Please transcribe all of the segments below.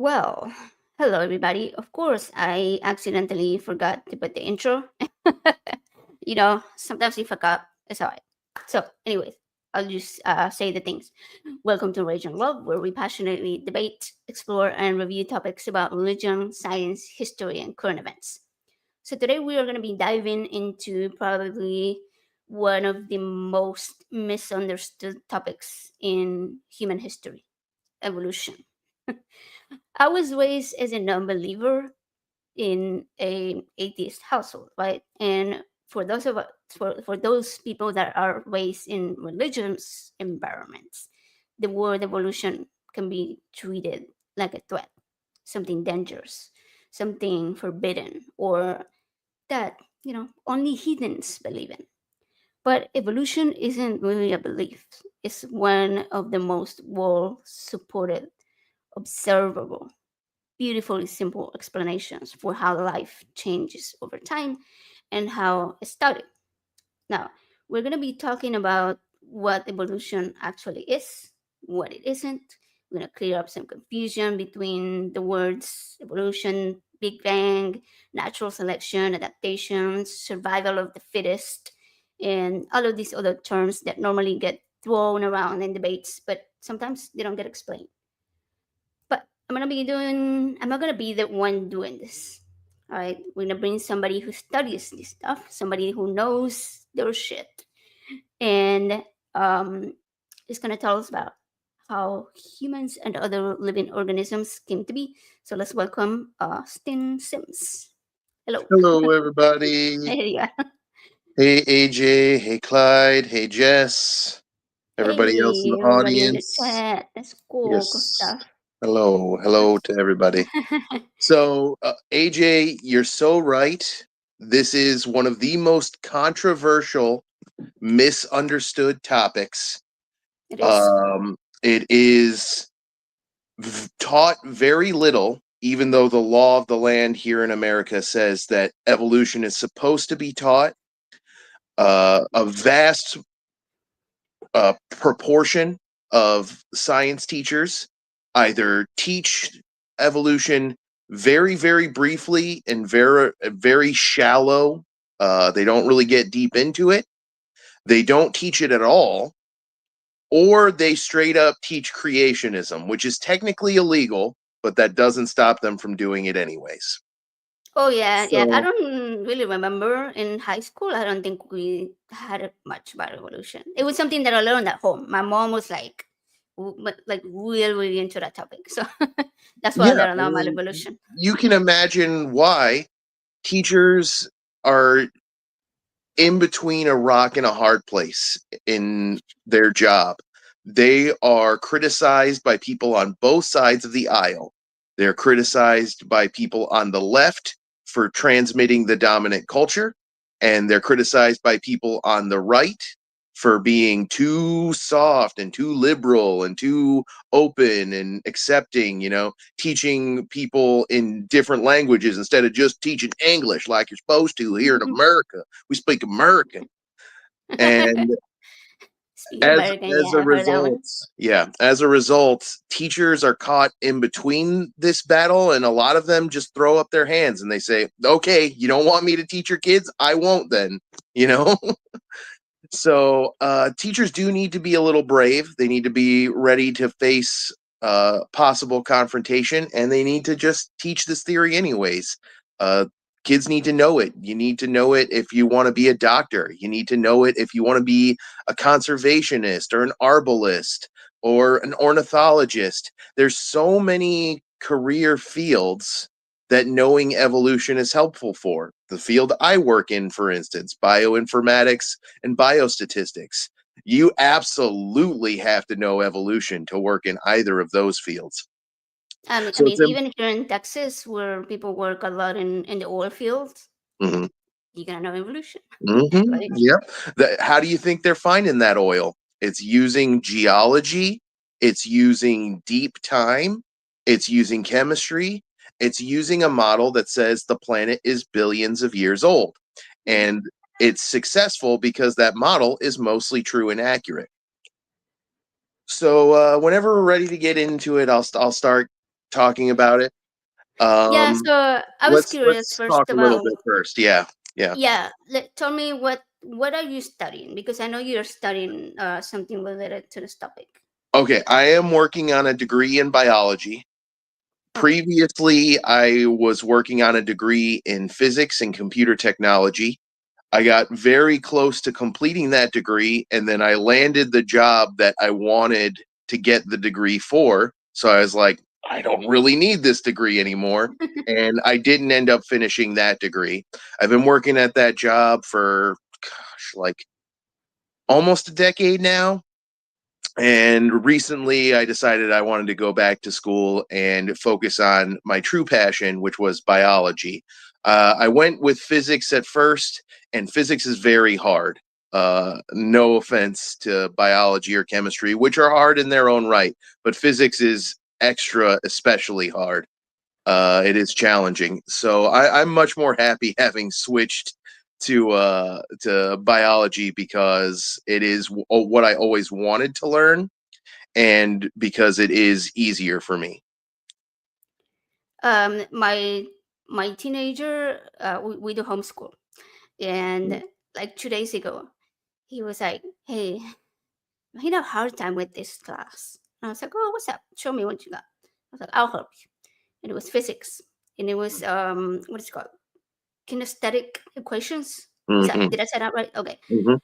Well, hello everybody. Of course, I accidentally forgot to put the intro. Sometimes you fuck up. It's alright. So, anyways, I'll just say the things. Welcome to Rage and Love, where we passionately debate, explore, and review topics about religion, science, history, and current events. So, today we are going to be diving into probably one of the most misunderstood topics in human history: evolution. I was raised as a non-believer in a atheist household, right? And for those of us, for those people that are raised in religious environments, the word evolution can be treated like a threat, something dangerous, something forbidden, or that only heathens believe in. But evolution isn't really a belief; it's one of the most well supported, observable, beautifully simple explanations for how life changes over time and how it started. Now, we're going to be talking about what evolution actually is, what it isn't. We're going to clear up some confusion between the words evolution, Big Bang, natural selection, adaptations, survival of the fittest, and all of these other terms that normally get thrown around in debates, but sometimes they don't get explained. But I'm not gonna be the one doing this. All right, we're gonna bring somebody who studies this stuff, somebody who knows their shit, and um, is gonna tell us about how humans and other living organisms came to be. So let's welcome Austin Sims. Hello. Hello, everybody. There you are. Hey, AJ. Hey, Clyde. Hey, Jess. Everybody else in Hey, the everybody in the audience. chat. That's cool. Good Yes. stuff. Hello. Hello to everybody. So, AJ, you're so right. This is one of the most controversial, misunderstood topics. It is. It is taught very little, even though the law of the land here in America says that evolution is supposed to be taught. A vast proportion of science teachers either teach evolution very, very briefly and very, very shallow. They don't really get deep into it. They don't teach it at all, or they straight up teach creationism, which is technically illegal, but that doesn't stop them from doing it anyways. Oh yeah, yeah. I So, don't really remember in high school. I don't think we had it much about evolution. It was something that I learned at home. My mom was like, like really, really into that topic. So that's why I yeah, learned a I lot about mean, evolution. you can imagine why teachers are in between a rock and a hard place in their job. They are criticized by people on both sides of the aisle. They're criticized by people on the left for transmitting the dominant culture, and they're criticized by people on the right for being too soft and too liberal and too open and accepting, teaching people in different languages instead of just teaching English like you're supposed to here in America. We speak American. And Speak as American, as yeah, a I've heard that result, one. teachers are caught in between this battle, and a lot of them just throw up their hands and they say, okay, you don't want me to teach your kids, I won't then, you know. So teachers do need to be a little brave. They need to be ready to face possible confrontation, and they need to just teach this theory anyways. Uh, Kids need to know it. You need to know it if you want to be a doctor. You need to know it if you want to be a conservationist or an arborist or an ornithologist. There's so many career fields that knowing evolution is helpful for. The field I work in, for instance, bioinformatics and biostatistics. You absolutely have to know evolution to work in either of those fields. I So mean, it's even here in Texas, where people work a lot in the oil fields, mm-hmm, you gotta know evolution, mm-hmm, right? yep. How do you think they're finding that oil? It's using geology, it's using deep time, it's using chemistry, it's using a model that says the planet is billions of years old. Mhm. And it's successful because that model is mostly true and accurate. So whenever we're ready to get into it, I'll start. talking about it. Yeah, Um, so I was curious let's talk first a little about, bit first. Yeah, yeah. yeah, tell me what are you studying, because I know you're studying something related to this topic. Okay, I am working on a degree in biology. Okay. Previously, I was working on a degree in physics and computer technology. I got very close to completing that degree, and then I landed the job that I wanted to get the degree for. So I was like, I don't really need this degree anymore. And I didn't end up finishing that degree. I've been working at that job for, gosh, like almost a decade now. And recently, I decided I wanted to go back to school and focus on my true passion, which was biology. I went with physics at first, and physics is very hard. No offense to biology or chemistry, which are hard in their own right, but physics is extra, especially hard. It is challenging. So I'm much more happy having switched to biology because it is what I always wanted to learn, and because it is easier for me. My teenager, we do homeschool, and like 2 days ago, he was like, "Hey, I had a hard time with this class." And I was like, "Oh, what's up? Show me what you got." I was like, "I'll help you." And it was physics, and it was what is it called? Kinesthetic equations. Hmm. Did I say that right? Okay. Hmm.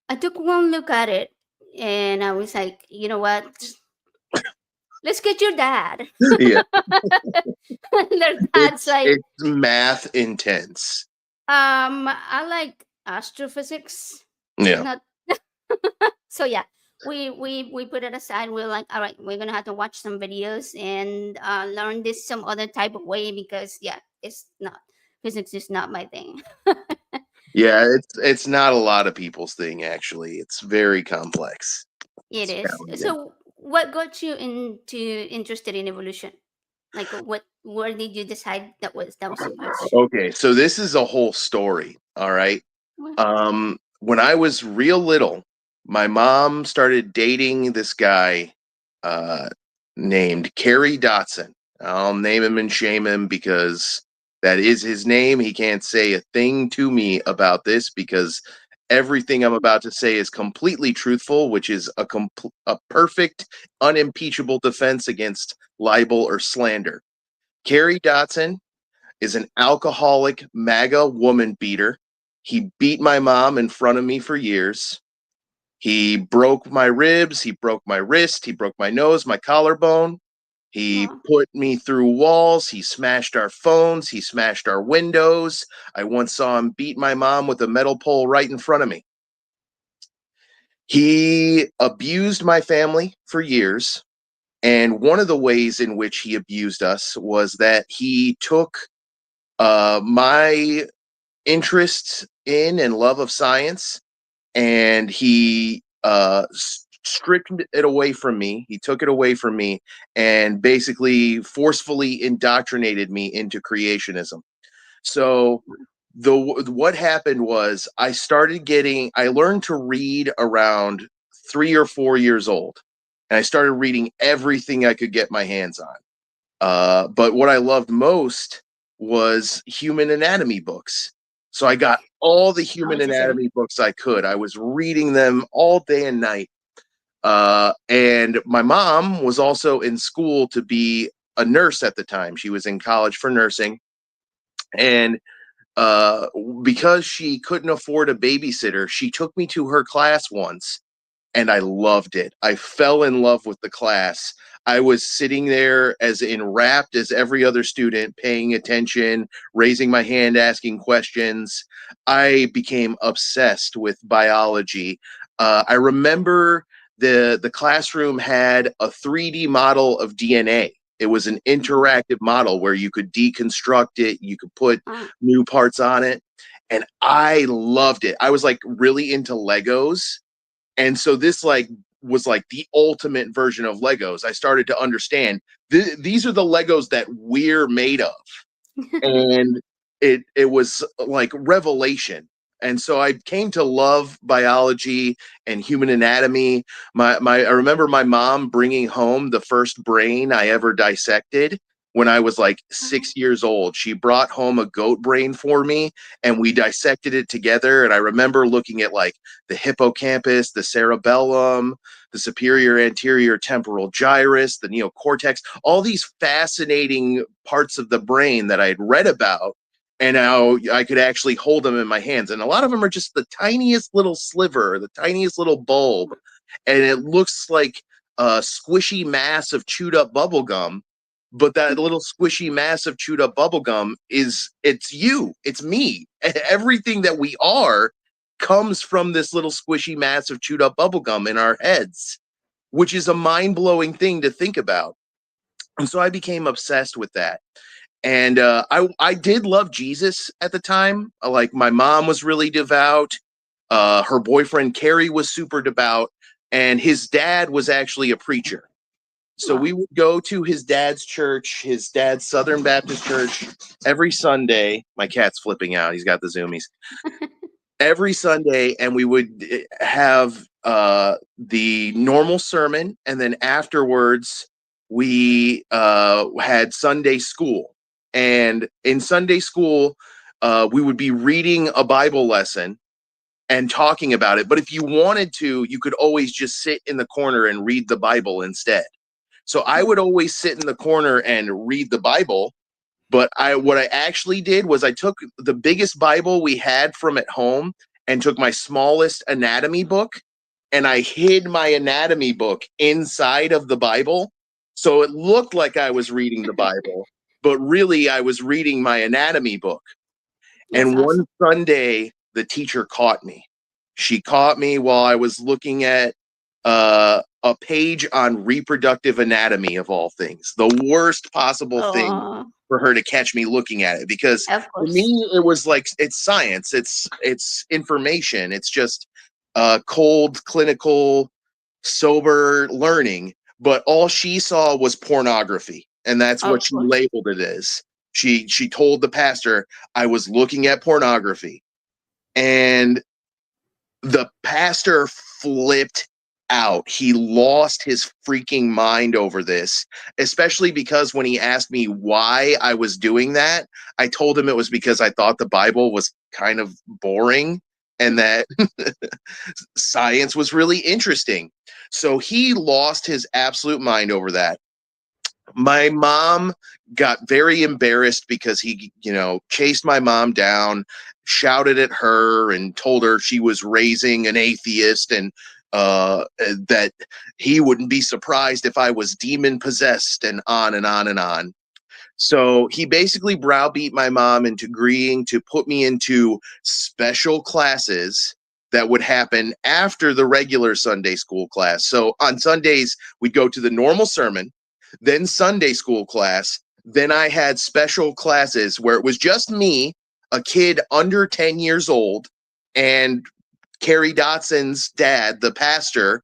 I took one look at it, and I was like, you know what? Let's get your dad. Yeah, Their dad's like, it's math intense. I like astrophysics. Yeah. Not so yeah. We put it aside. We're like, all right, we're gonna have to watch some videos and learn this some other type of way, because yeah, it's not, physics is not my thing. Yeah, it's not a lot of people's thing actually. It's very complex. It It's is. challenging. So, what got you into interested in evolution? Like, where did you decide that was your passion? Okay, so this is a whole story, all right? Well, When I was real little, my mom started dating this guy uh, named Kerry Dotson. I'll name him and shame him because that is his name. He can't say a thing to me about this because everything I'm about to say is completely truthful, which is a perfect, unimpeachable defense against libel or slander. Kerry Dotson is an alcoholic MAGA woman beater. He beat my mom in front of me for years. He broke my ribs. He broke my wrist. He broke my nose, my collarbone. He well, put me through walls. He smashed our phones. He smashed our windows. I once saw him beat my mom with a metal pole right in front of me. He abused my family for years. And one of the ways in which he abused us was that he took my interests in and love of science, and he stripped it away from me. He took it away from me and basically forcefully indoctrinated me into creationism. So the what happened was I learned to read around 3 or 4 years old, and I started reading everything I could get my hands on. But what I loved most was human anatomy books. So I got all the I human was the same. anatomy books I could. I was reading them all day and night. And my mom was also in school to be a nurse at the time. She was in college for nursing. And uh, because she couldn't afford a babysitter, she took me to her class once, and I loved it. I fell in love with the class. I was sitting there as enwrapped as every other student, paying attention, raising my hand, asking questions. I became obsessed with biology. I remember the classroom had a 3D model of DNA. It was an interactive model where you could deconstruct it, you could put Uh, new parts on it, and I loved it. I was like really into Legos, and so this like was like the ultimate version of Legos. I started to understand these are the Legos that we're made of, and it was like revelation. And so I came to love biology and human anatomy. I remember my mom bringing home the first brain I ever dissected, when I was like 6 years old. She brought home a goat brain for me and we dissected it together. And I remember looking at like the hippocampus, the cerebellum, the superior anterior temporal gyrus, the neocortex, all these fascinating parts of the brain that I had read about. And now I could actually hold them in my hands. And a lot of them are just the tiniest little sliver, the tiniest little bulb. And it looks like a squishy mass of chewed up bubble gum. But that little squishy mass of chewed up bubble gum it's you, it's me. Everything that we are comes from this little squishy mass of chewed up bubble gum in our heads, which is a mind blowing thing to think about. And so I became obsessed with that. And I did love Jesus at the time. Like my mom was really devout. Her boyfriend Carrie was super devout, and his dad was actually a preacher. So we would go to his dad's church, his dad's Southern Baptist church, every Sunday. My cat's flipping out. He's got the zoomies. Every Sunday, and we would have the normal sermon, and then afterwards we had Sunday school. And in Sunday school, we would be reading a Bible lesson and talking about it. But if you wanted to, you could always just sit in the corner and read the Bible instead. So I would always sit in the corner and read the Bible. But what I actually did was I took the biggest Bible we had from at home and took my smallest anatomy book, and I hid my anatomy book inside of the Bible. So it looked like I was reading the Bible, but really I was reading my anatomy book. That's And awesome. one Sunday, the teacher caught me. She caught me while I was looking at a page on reproductive anatomy, of all things. The worst possible thing Oh, for her to catch me looking at it, because of for me course. it was like, it's science, it's information, it's just cold clinical sober learning. But all she saw was pornography, and that's Of what she course. labeled it as. She told the pastor I was looking at pornography, and the pastor flipped out. He lost his freaking mind over this, especially because when he asked me why I was doing that, I told him it was because I thought the Bible was kind of boring and that science was really interesting. So he lost his absolute mind over that. My mom got very embarrassed because he, chased my mom down, shouted at her, and told her she was raising an atheist, and that he wouldn't be surprised if I was demon possessed, and on and on and on. So he basically browbeat my mom into agreeing to put me into special classes that would happen after the regular Sunday school class. So on Sundays, we'd go to the normal sermon, then Sunday school class. Then I had special classes where it was just me, a kid under 10 years old, and Carrie Dotson's dad, the pastor.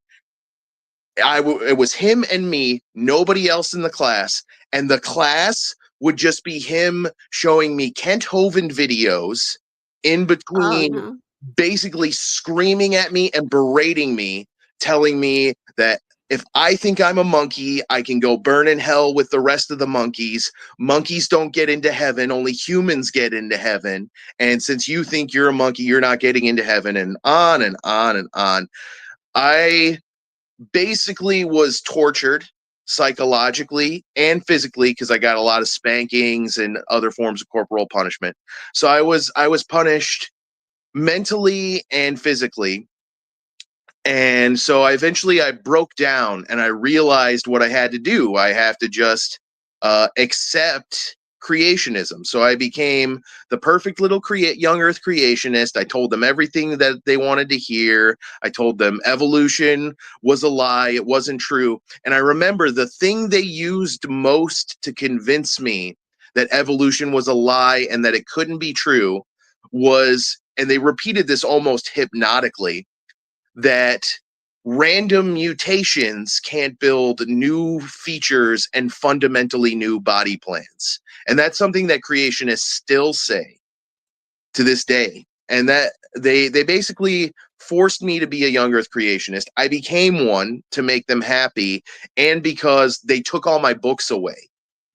It was him and me, nobody else in the class. And the class would just be him showing me Kent Hovind videos in Oh between, no. basically screaming at me and berating me, telling me that if I think I'm a monkey, I can go burn in hell with the rest of the monkeys. Monkeys don't get into heaven, only humans get into heaven. And since you think you're a monkey, you're not getting into heaven, and on and on and on. I basically was tortured psychologically and physically because I got a lot of spankings and other forms of corporal punishment. So I was punished mentally and physically. And so I broke down and I realized what I had to do. I have to just accept creationism. So I became the perfect little young earth creationist. I told them everything that they wanted to hear. I told them evolution was a lie. It wasn't true. And I remember the thing they used most to convince me that evolution was a lie and that it couldn't be true was, and they repeated this almost hypnotically, that random mutations can't build new features and fundamentally new body plans. And that's something that creationists still say to this day. And that they basically forced me to be a young earth creationist. I became one to make them happy, and because they took all my books away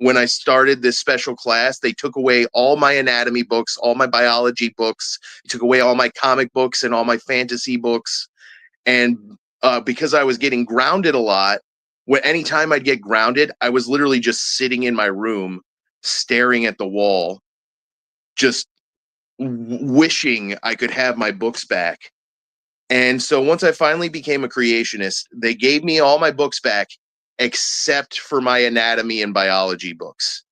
when I started this special class, they took away all my anatomy books, all my biology books, they took away all my comic books and all my fantasy books. And because I was getting grounded a lot, anytime I'd get grounded, I was literally just sitting in my room, staring at the wall, just wishing I could have my books back. And so once I finally became a creationist, they gave me all my books back except for my anatomy and biology books.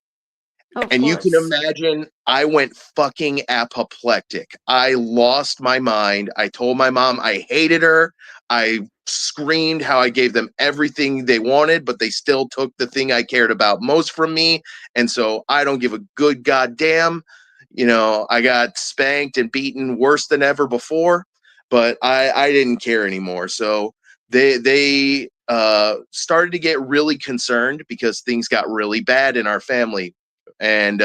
Of And you can course. imagine I went fucking apoplectic. I lost my mind. I told my mom I hated her. I screamed how I gave them everything they wanted, but they still took the thing I cared about most from me. And so I don't give a good goddamn. I got spanked and beaten worse than ever before, but I didn't care anymore. So they started to get really concerned because things got really bad in our family. And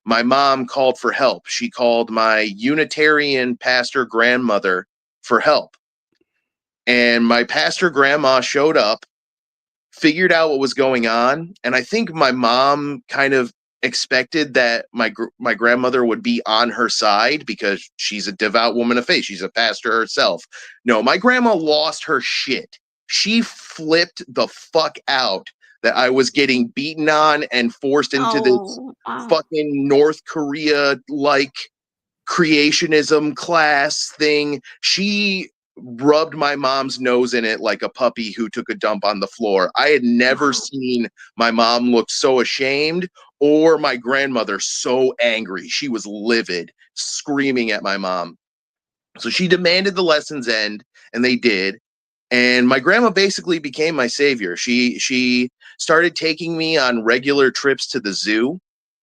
my mom called for help. She called my Unitarian pastor grandmother for help. And my pastor grandma showed up, figured out what was going on, and I think my mom kind of expected that my grandmother would be on her side because she's a devout woman of faith. She's a pastor herself. No, my grandma lost her shit. She flipped the fuck out that I was getting beaten on and forced into this Oh, wow. fucking North Korea like creationism class thing. She rubbed my mom's nose in it like a puppy who took a dump on the floor. I had never Wow. seen my mom look so ashamed or my grandmother so angry. She was livid, screaming at my mom. So she demanded the lessons end, and they did. And my grandma basically became my savior. She started taking me on regular trips to the zoo.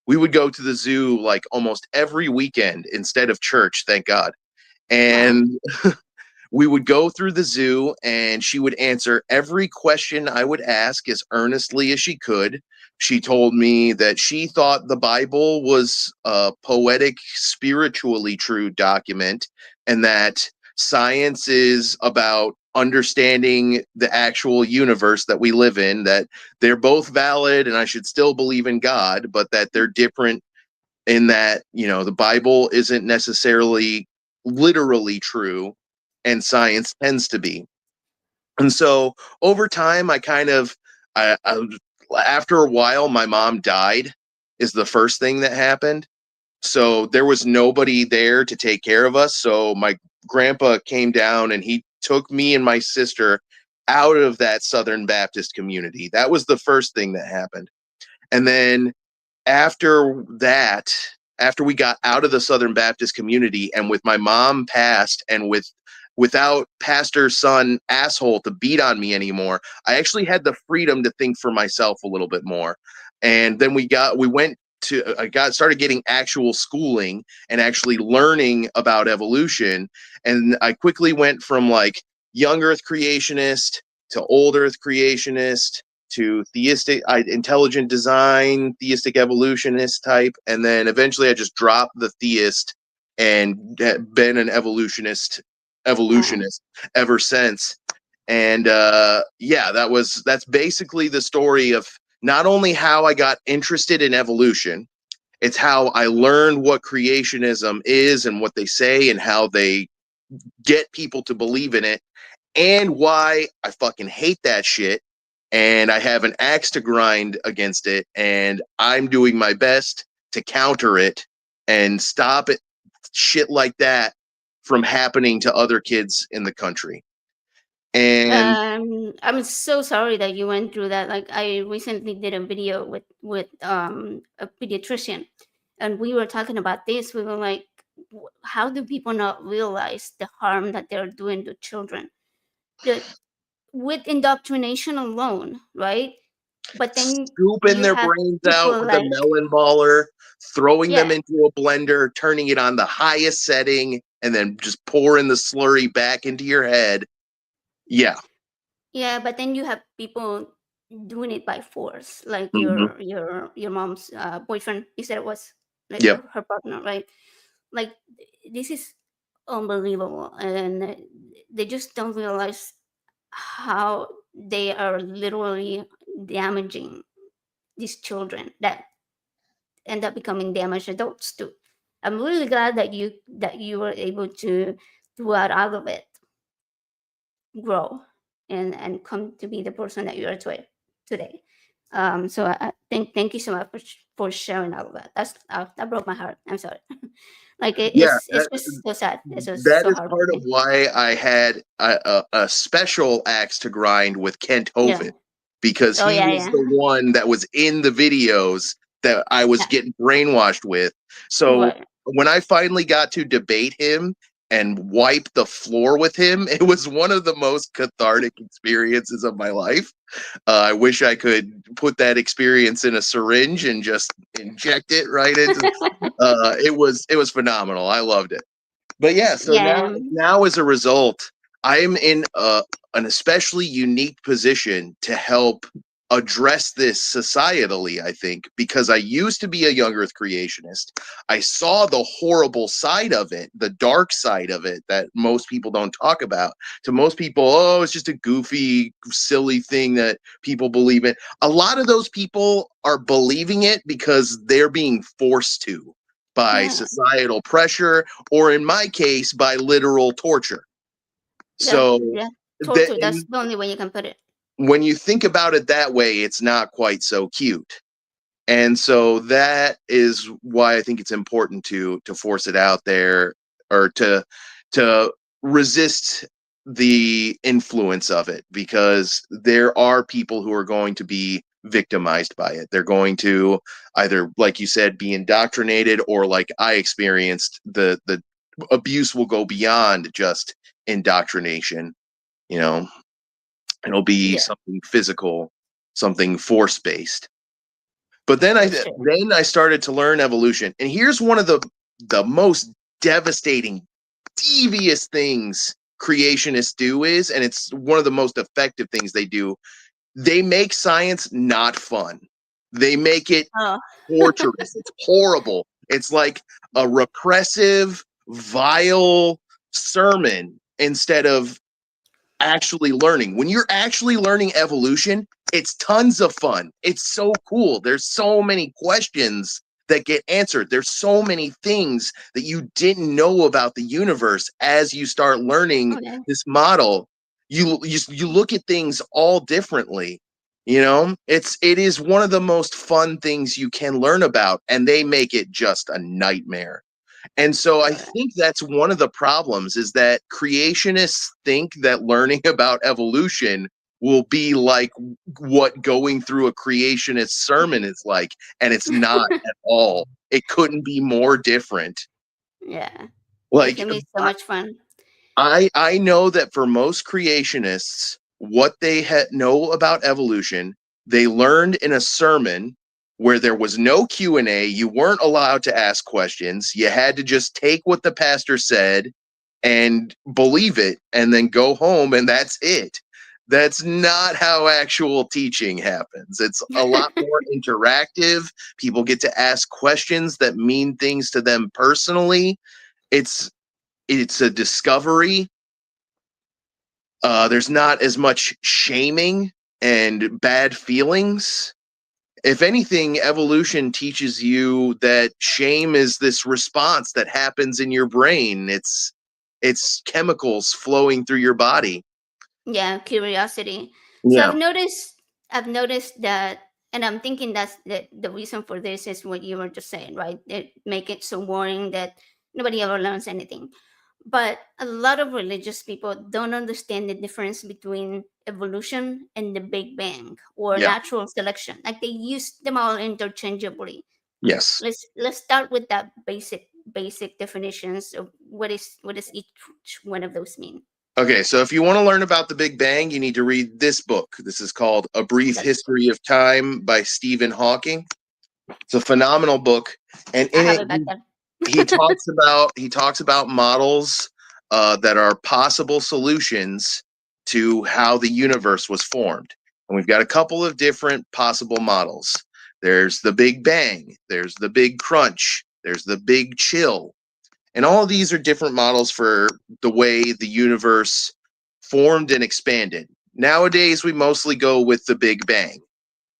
We would go to the zoo like almost every weekend instead of church, thank God. Wow. And we would go through the zoo and she would answer every question I would ask as earnestly as she could. She told me that she thought the Bible was a poetic, spiritually true document, and that science is about understanding the actual universe that we live in, that they're both valid and I should still believe in God, but that they're different in that, the Bible isn't necessarily literally true and science tends to be. And so over time, I kind of, after a while, my mom died, is the first thing that happened. So there was nobody there to take care of us. So my grandpa came down and he took me and my sister out of that Southern Baptist community. That was the first thing that happened. And then after that, after we got out of the Southern Baptist community and with my mom passed and without pastor son asshole to beat on me anymore, I actually had the freedom to think for myself a little bit more. And then we went to I got started getting actual schooling and actually learning about evolution. And I quickly went from like young earth creationist to old earth creationist to theistic, intelligent design, theistic evolutionist type, and then eventually I just dropped the theist and been an Wow. evolutionist ever since. And yeah, that's basically the story of not only how I got interested in evolution, it's how I learned what creationism is and what they say and how they get people to believe in it and why I fucking hate that shit. And I have an axe to grind against it, and I'm doing my best to counter it and stop it, shit like that from happening to other kids in the country. And I'm so sorry that you went through that. Like, I recently did a video with a pediatrician, and we were talking about this. We were like, how do people not realize the harm that they're doing to children? The With indoctrination alone, right? But then scooping you their have brains out people with a like, melon baller, throwing them yeah, into a blender, turning it on the highest setting, and then just pouring the slurry back into your head. Yeah. yeah, but then you have people doing it by force, like Mm-hmm. your mom's boyfriend. You said it was like Yep. her partner, right? Like, this is unbelievable, and they just don't realize how they are literally damaging these children that end up becoming damaged adults too. I'm really glad that you were able to throughout all of it grow and come to be the person that you are today. So I thank you so much for sharing all of that. That broke my heart. I'm sorry. Like Yeah, it's just so sad. It's just that so is part of heartbreaking. why I had a special axe to grind with Kent Yeah. Hovind, because Oh he yeah, was yeah, the one that was in the videos that I was yeah. getting brainwashed with. So Right. when I finally got to debate him and wipe the floor with him, it was one of the most cathartic experiences of my life. I wish I could put that experience in a syringe and just inject it right into. It was phenomenal. I loved it. But yeah, so now Yeah. now as a result, I am in an especially unique position to help address this societally, I think, because I used to be a young earth creationist. I saw the horrible side of it, the dark side of it that most people don't talk about. To most people, oh, it's just a goofy, silly thing that people believe in. A lot of those people are believing it because they're being forced to by Yeah. societal pressure, or in my case, by literal torture. Yeah. So Yeah. that, Torture. That's the only way you can put it. when you think about it that way, it's not quite so cute. And so that is why I think it's important to force it out there, or to resist the influence of it, because there are people who are going to be victimized by it. They're going to either, like you said, be indoctrinated, or like I experienced, the abuse will go beyond just indoctrination, you know. It'll be Yeah. something physical, something force based. But then I That's true. then I started to learn evolution. And here's one of the most devastating, devious things creationists do is, and it's one of the most effective things they do, they make science not fun. They make it Oh. torturous. It's horrible. It's like a repressive, vile sermon instead of actually learning. When you're actually learning evolution, it's tons of fun. It's so cool. There's so many questions that get answered. There's so many things that you didn't know about the universe as you start learning Okay. this model. You look at things all differently. You know, it is one of the most fun things you can learn about, and they make it just a nightmare. And so I think that's one of the problems, is that creationists think that learning about evolution will be like what going through a creationist sermon is like, and it's not at all. It couldn't be more different. Yeah. It Like can be so much fun. I know that for most creationists, what they know about evolution, they learned in a sermon where there was no Q&A. You weren't allowed to ask questions. You had to just take what the pastor said and believe it, and then go home, and that's it. That's not how actual teaching happens. It's a lot more interactive. People get to ask questions that mean things to them personally. It's a discovery. There's not as much shaming and bad feelings. If anything, evolution teaches you that shame is this response that happens in your brain. It's chemicals flowing through your body. Yeah, curiosity. So Yeah. I've noticed that, and I'm thinking that's the reason for this is what you were just saying, right? It make it so boring that nobody ever learns anything. But a lot of religious people don't understand the difference between evolution and the Big Bang or Yeah. natural selection. Like they use them all interchangeably. Yes. Let's start with that basic definitions of what does each one of those mean. Okay, so if you want to learn about the Big Bang, you need to read this book. This is called A Brief That's History of Time by Stephen Hawking. It's a phenomenal book, and I in have it it back there. he talks about models that are possible solutions to how the universe was formed. And we've got a couple of different possible models. There's the Big Bang, there's the Big Crunch, there's the Big Chill. And all of these are different models for the way the universe formed and expanded. Nowadays, we mostly go with the Big Bang.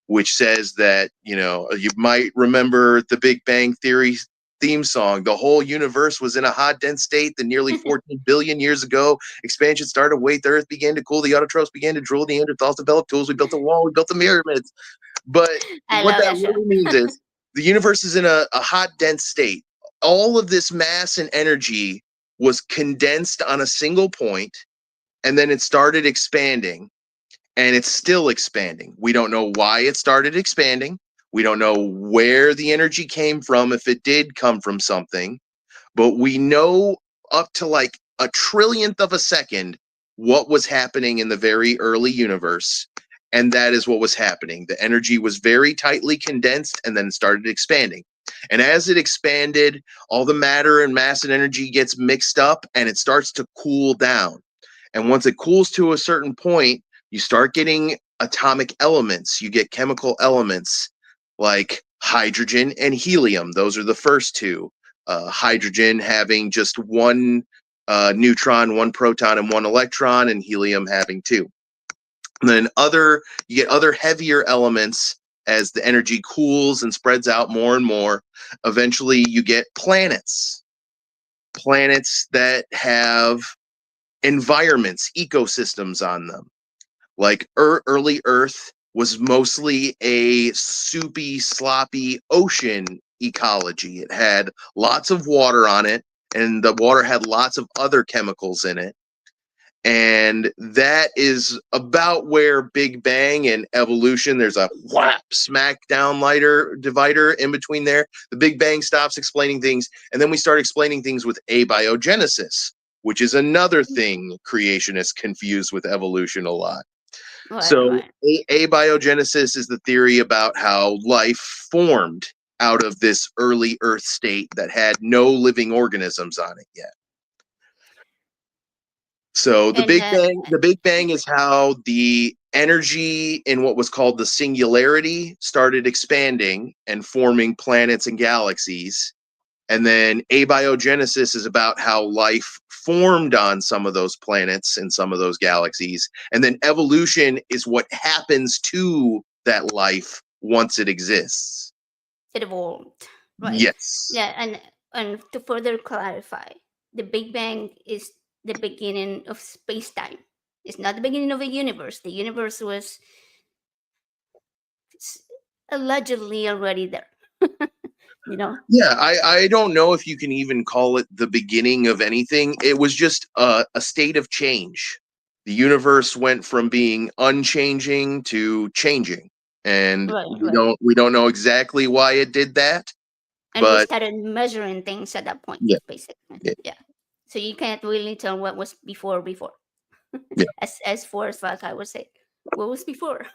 which says that, you might remember the Big Bang Theory theme song. The whole universe was in a hot, dense state that nearly 14 billion years ago. Expansion started, wait, the earth began to cool, the autotrophs began to drool, the Neanderthals developed tools, we built a wall, we built the pyramids. But I what love that that show. really means is the universe is in a hot, dense state. All of this mass and energy was condensed on a single point, and then it started expanding, and it's still expanding. We don't know why it started expanding. We don't know where the energy came from, if it did come from something, but we know up to like a trillionth of a second what was happening in the very early universe. And that is what was happening. The energy was very tightly condensed and then started expanding. And as it expanded, all the matter and mass and energy gets mixed up and it starts to cool down. And once it cools to a certain point, you start getting atomic elements. You get chemical elements like hydrogen and helium. Those are the first two. Hydrogen having just one neutron, one proton, and one electron, and helium having two. And then you get other heavier elements as the energy cools and spreads out more and more. Eventually, you get planets that have environments, ecosystems on them. Like early Earth was mostly a soupy, sloppy ocean ecology. It had lots of water on it, and the water had lots of other chemicals in it. And that is about where Big Bang and evolution, there's a whap, smack down divider in between there. The Big Bang stops explaining things, and then we start explaining things with abiogenesis, which is another thing creationists confuse with evolution a lot. So abiogenesis is the theory about how life formed out of this early Earth state that had no living organisms on it yet. So the Big Bang is how the energy in what was called the singularity started expanding and forming planets and galaxies. And then abiogenesis is about how life formed on some of those planets and some of those galaxies. And then evolution is what happens to that life once it exists. It evolved, right? Yes. Yeah, and to further clarify, the Big Bang is the beginning of space-time. It's not the beginning of a universe. The universe was allegedly already there. Yeah, I don't know if you can even call it the beginning of anything. It was just a state of change. The universe went from being unchanging to changing, and we don't know exactly why it did that. And but we started measuring things at that point, basically. Yeah. So you can't really tell what was before. Yeah. As far as like I would say, what was before?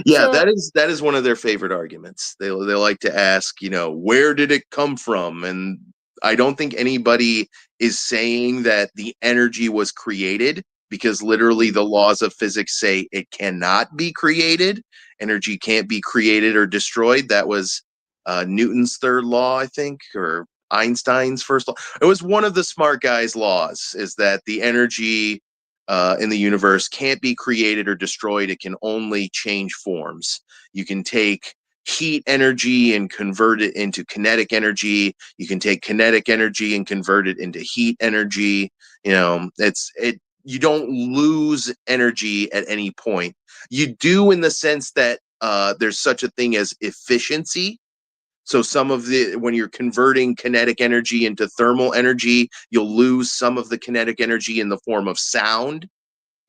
Yeah, so, that is one of their favorite arguments. They like to ask, where did it come from? And I don't think anybody is saying that the energy was created, because literally the laws of physics say it cannot be created. Energy can't be created or destroyed. That was Newton's third law, I think, or Einstein's first law. It was one of the smart guys' laws, is that the energy in the universe can't be created or destroyed. It can only change forms. You can take heat energy and convert it into kinetic energy. You can take kinetic energy and convert it into heat energy. You don't lose energy at any point. You do, in the sense that there's such a thing as efficiency. So when you're converting kinetic energy into thermal energy, you'll lose some of the kinetic energy in the form of sound.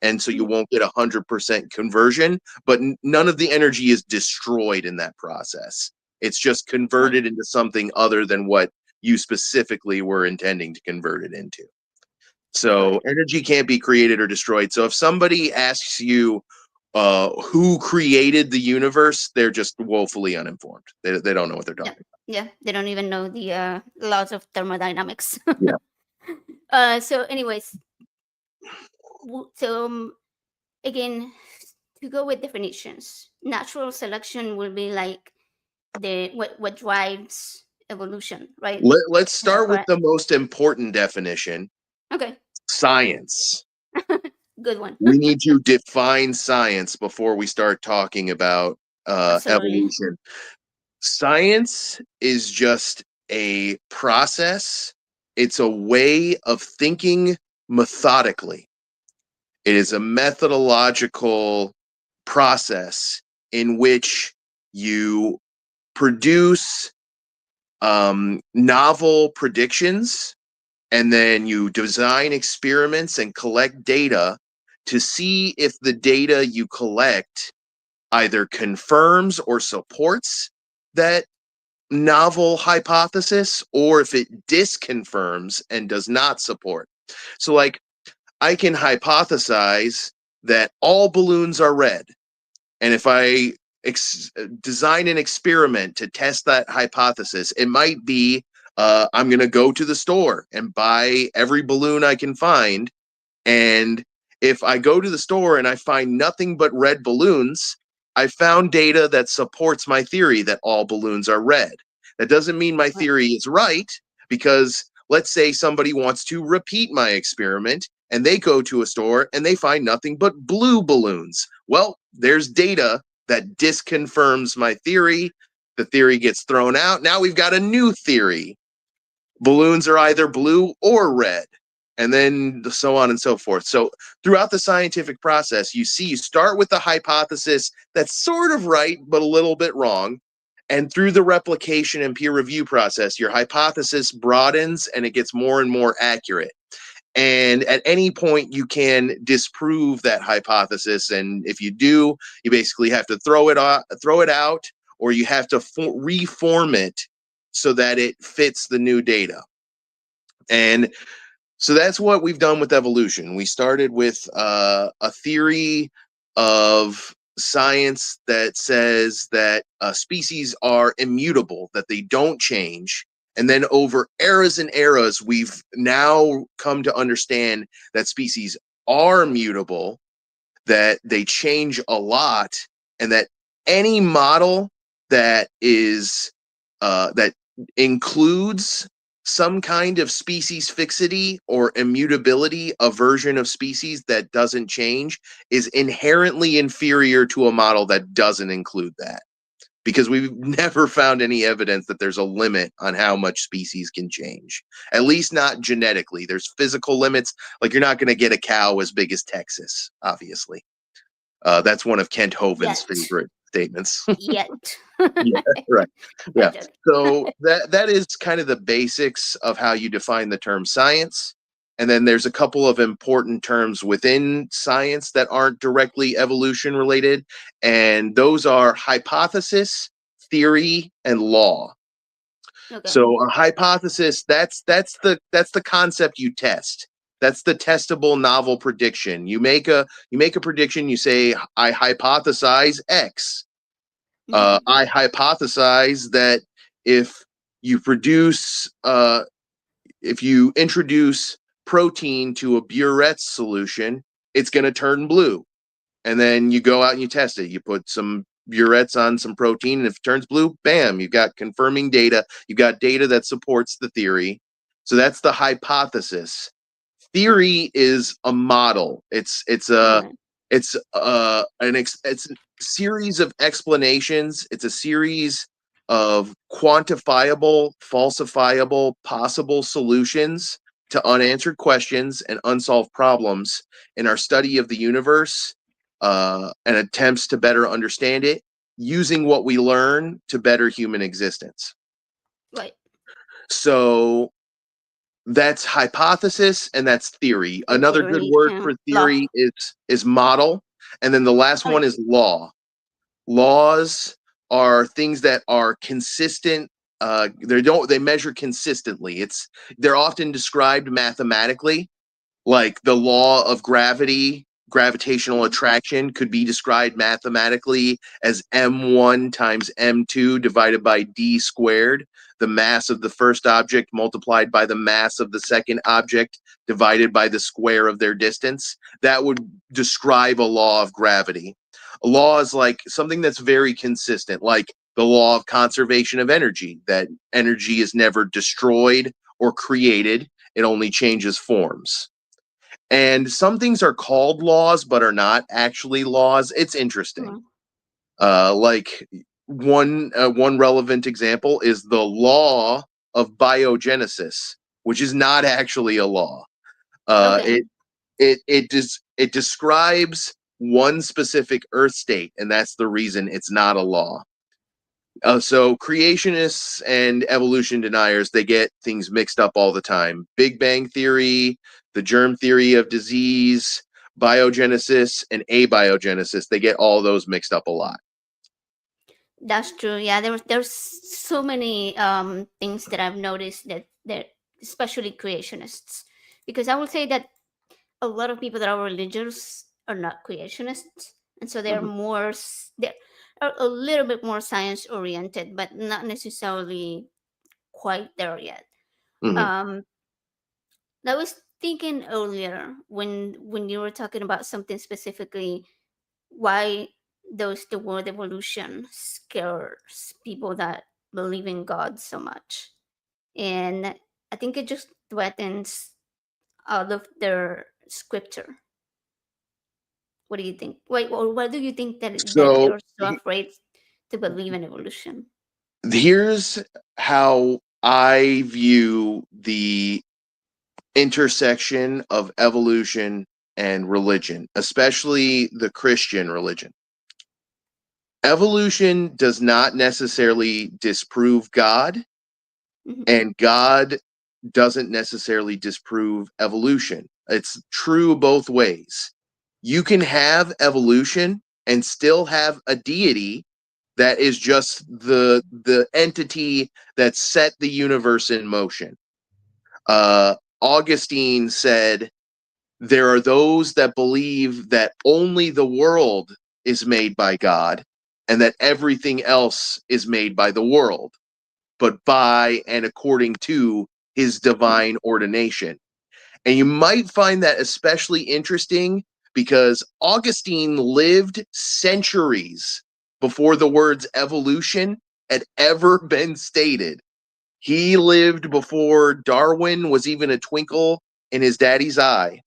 And so you won't get 100% conversion, but none of the energy is destroyed in that process. It's just converted into something other than what you specifically were intending to convert it into. So energy can't be created or destroyed. So if somebody asks you, who created the universe, they're just woefully uninformed. They don't know what they're talking about. Yeah, they don't even know the laws of thermodynamics. Yeah. So anyways, again, to go with definitions, natural selection will be like what drives evolution, right? Let's start with the most important definition. Okay. Science. Good one. We need to define science before we start talking about Absolutely. evolution. Science is just a process. It's a way of thinking methodically. It is a methodological process in which you produce novel predictions, and then you design experiments and collect data to see if the data you collect either confirms or supports that novel hypothesis, or if it disconfirms and does not support. So, like, I can hypothesize that all balloons are red. And if I design an experiment to test that hypothesis, it might be I'm going to go to the store and buy every balloon I can find. And if I go to the store and I find nothing but red balloons, I found data that supports my theory that all balloons are red. That doesn't mean my Right. theory is right, because let's say somebody wants to repeat my experiment and they go to a store and they find nothing but blue balloons. Well, there's data that disconfirms my theory. The theory gets thrown out. Now we've got a new theory. Balloons are either blue or red, and then so on and so forth. So throughout the scientific process, you start with the hypothesis that's sort of right, but a little bit wrong. And through the replication and peer review process, your hypothesis broadens and it gets more and more accurate. And at any point, you can disprove that hypothesis. And if you do, you basically have to throw it out, or you have to reform it so that it fits the new data. And so that's what we've done with evolution. We started with a theory of science that says that species are immutable, that they don't change. And then over eras and eras, we've now come to understand that species are mutable, that they change a lot, and that any model that is that includes some kind of species fixity or immutability, a version of species that doesn't change, is inherently inferior to a model that doesn't include that. Because we've never found any evidence that there's a limit on how much species can change, at least not genetically. There's physical limits, like you're not going to get a cow as big as Texas, obviously. That's one of Kent Hovind's Yet. favorite statements. Yet. Yeah, right. I'm Yeah. joking. So that is kind of the basics of how you define the term science. And then there's a couple of important terms within science that aren't directly evolution related, and those are hypothesis, theory, and law. Okay. So a hypothesis, that's the concept you test. That's the testable novel prediction. You make a prediction, you say I hypothesize X. Mhm. I hypothesize that if you produce, if you introduce protein to a Buret's solution, it's going to turn blue. And then you go out and you test it. You put some Buret's on some protein, and if it turns blue, bam, you've got confirming data. You've got data that supports the theory. So that's the hypothesis. Theory is a model. Okay. It's it's a series of explanations. It's a series of quantifiable, falsifiable, possible solutions to unanswered questions and unsolved problems in our study of the universe, and attempts to better understand it using what we learn to better human existence. Right. So that's hypothesis and that's theory. That's Another good theory. word Yeah. for Law. theory is model. And then the last Okay. one is law. Laws are things that are consistent. They measure consistently. They're often described mathematically, like the law of gravity, gravitational Mhm. attraction could be described mathematically as m1 times m2 divided by d squared, the mass of the first object multiplied by the mass of the second object divided by the square of their distance. That would describe a law of gravity. A law is like something that's very consistent, like the law of conservation of energy, that energy is never destroyed or created, it only changes forms. And some things are called laws but are not actually laws. It's interesting. Mhm. Like one relevant example is the law of biogenesis, which is not actually a law. Okay. It describes one specific Earth state, and that's the reason it's not a law. So creationists and evolution deniers, they get things mixed up all the time. Big Bang Theory, the germ theory of disease, biogenesis, and abiogenesis, they get all those mixed up a lot. That's true. Yeah, there's so many things that I've noticed that especially creationists, because I would say that a lot of people that are religious are not creationists, and so they're Mhm. more they're a little bit more science oriented, but not necessarily quite there yet. Mhm. Um, I was thinking earlier when you were talking about something specifically, why does the word evolution scares people that believe in God so much? And I think it just threatens out of their scripture. What do you think? Why do you think that So they're so afraid to believe in evolution? here's how I view the intersection of evolution and religion, especially the Christian religion. Evolution does not necessarily disprove God, Hmm. and God doesn't necessarily disprove evolution. It's true both ways. You can have evolution and still have a deity that is just the entity that set the universe in motion. Augustine said, there are those that believe that only the world is made by God and that everything else is made by the world, but by and according to his divine ordination. And you might find that especially interesting because Augustine lived centuries before the words evolution had ever been stated. He lived before Darwin was even a twinkle in his daddy's eye.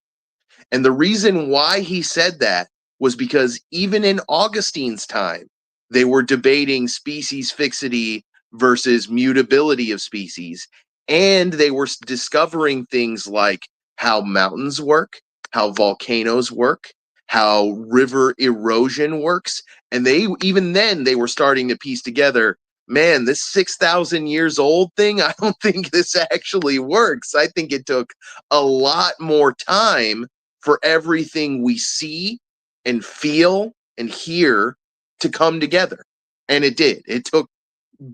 And the reason why he said that was because even in Augustine's time, they were debating species fixity versus mutability of species. And they were discovering things like how mountains work, how volcanoes work, how river erosion works. And they, even then, they were starting to piece together, man, this 6,000 years old thing, I don't think this actually works. I think it took a lot more time for everything we see and feel and hear to come together. And it did. It took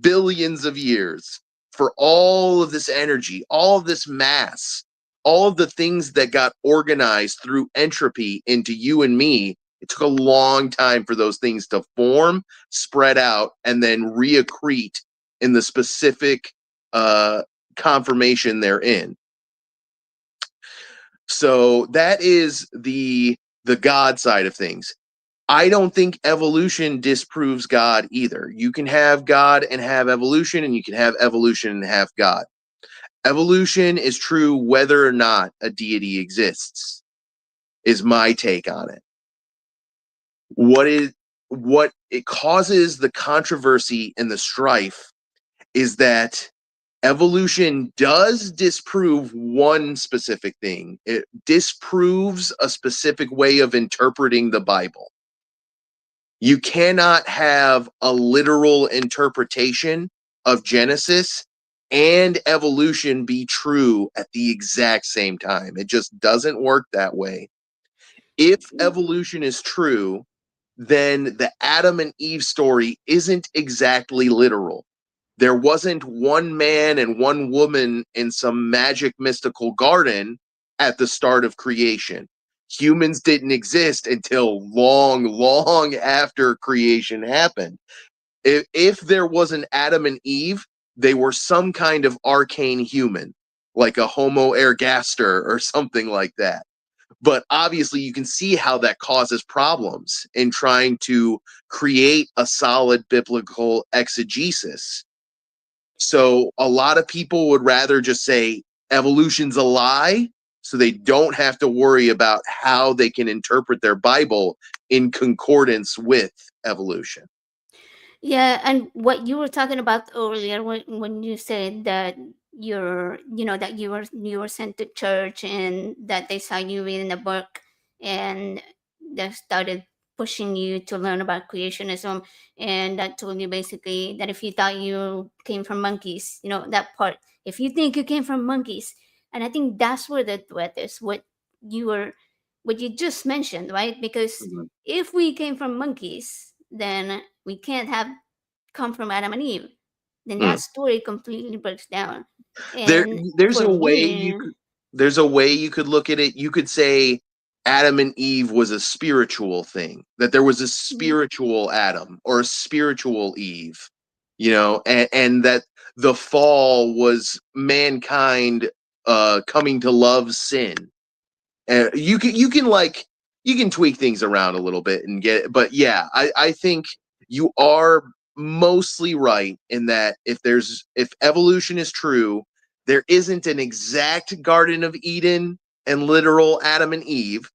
billions of years for all of this energy, all of this mass, all of the things that got organized through entropy into you and me. It took a long time for those things to form, spread out, and then reaccrete in the specific conformation they're in. So that is the God side of things. I don't think evolution disproves God either. You can have God and have evolution, and you can have evolution and have God. Evolution is true whether or not a deity exists, is my take on it. What it causes the controversy and the strife is that evolution does disprove one specific thing. It disproves a specific way of interpreting the Bible. You cannot have a literal interpretation of Genesis and evolution be true at the exact same time. It just doesn't work that way. If evolution is true, then the Adam and Eve story isn't exactly literal. There wasn't one man and one woman in some magic mystical garden at the start of creation. Humans didn't exist until long, long after creation happened. If there was an Adam and Eve, they were some kind of arcane human, like a Homo ergaster or something like that. But obviously, you can see how that causes problems in trying to create a solid biblical exegesis. So a lot of people would rather just say evolution's a lie so they don't have to worry about how they can interpret their Bible in concordance with evolution. Yeah, and what you were talking about earlier when you said that that you were sent to church and that they saw you reading a book and they started pushing you to learn about creationism, and that told you basically that if you thought you came from monkeys, that part, if you think you came from monkeys, and I think that's where the threat is, you were what you just mentioned, right? Because Mhm. if we came from monkeys, then we can't have come from Adam and Eve. Then Hmm. that story completely breaks down. There, And there's for a way you me, could. There's a way you could look at it. You could say Adam and Eve was a spiritual thing. That there was a mm, spiritual Adam or a spiritual Eve, and that the fall was mankind coming to love sin. And you can tweak things around a little bit and get it. But yeah, I think you are mostly right in that if evolution is true, there isn't an exact Garden of Eden and literal Adam and Eve,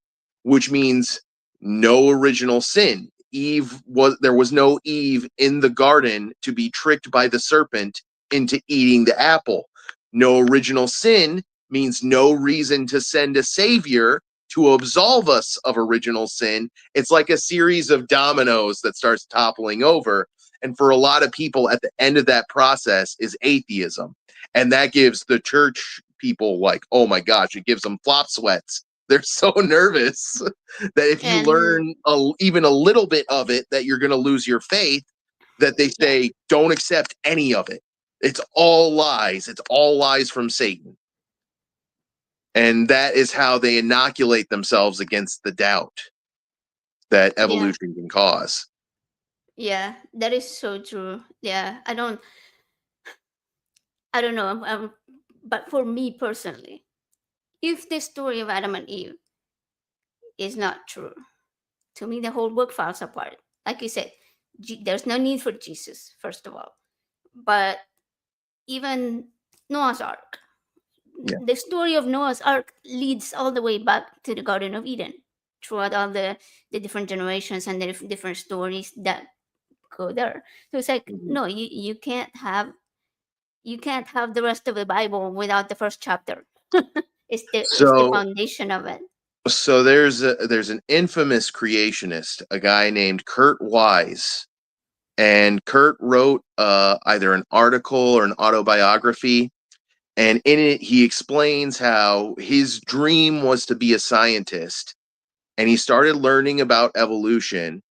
which means no original sin. There was no Eve in the garden to be tricked by the serpent into eating the apple. No original sin means no reason to send a savior to absolve us of original sin. It's like a series of dominoes that starts toppling over. And for a lot of people, at the end of that process is atheism. And that gives the church people, like, oh my gosh, it gives them flop sweats. They're so nervous that if you and learn even a little bit of it, that you're going to lose your faith, that they yeah, say, don't accept any of it. It's all lies. It's all lies from Satan. And that is how they inoculate themselves against the doubt that yeah, evolution can cause. yeah, that is so true. Yeah, I don't know, but for me personally, if the story of Adam and Eve is not true, to me the whole book falls apart. Like you said, there's no need for Jesus, first of all. But even Noah's Ark, Yeah. the story of Noah's Ark leads all the way back to the Garden of Eden throughout all the different generations and the different stories that go there. So it's like, Mhm. no, you can't have the rest of the Bible without the first chapter. It's the So foundation of it. there's an infamous creationist, a guy named Kurt Wise, and Kurt wrote either an article or an autobiography, and in it he explains how his dream was to be a scientist, and he started learning about evolution,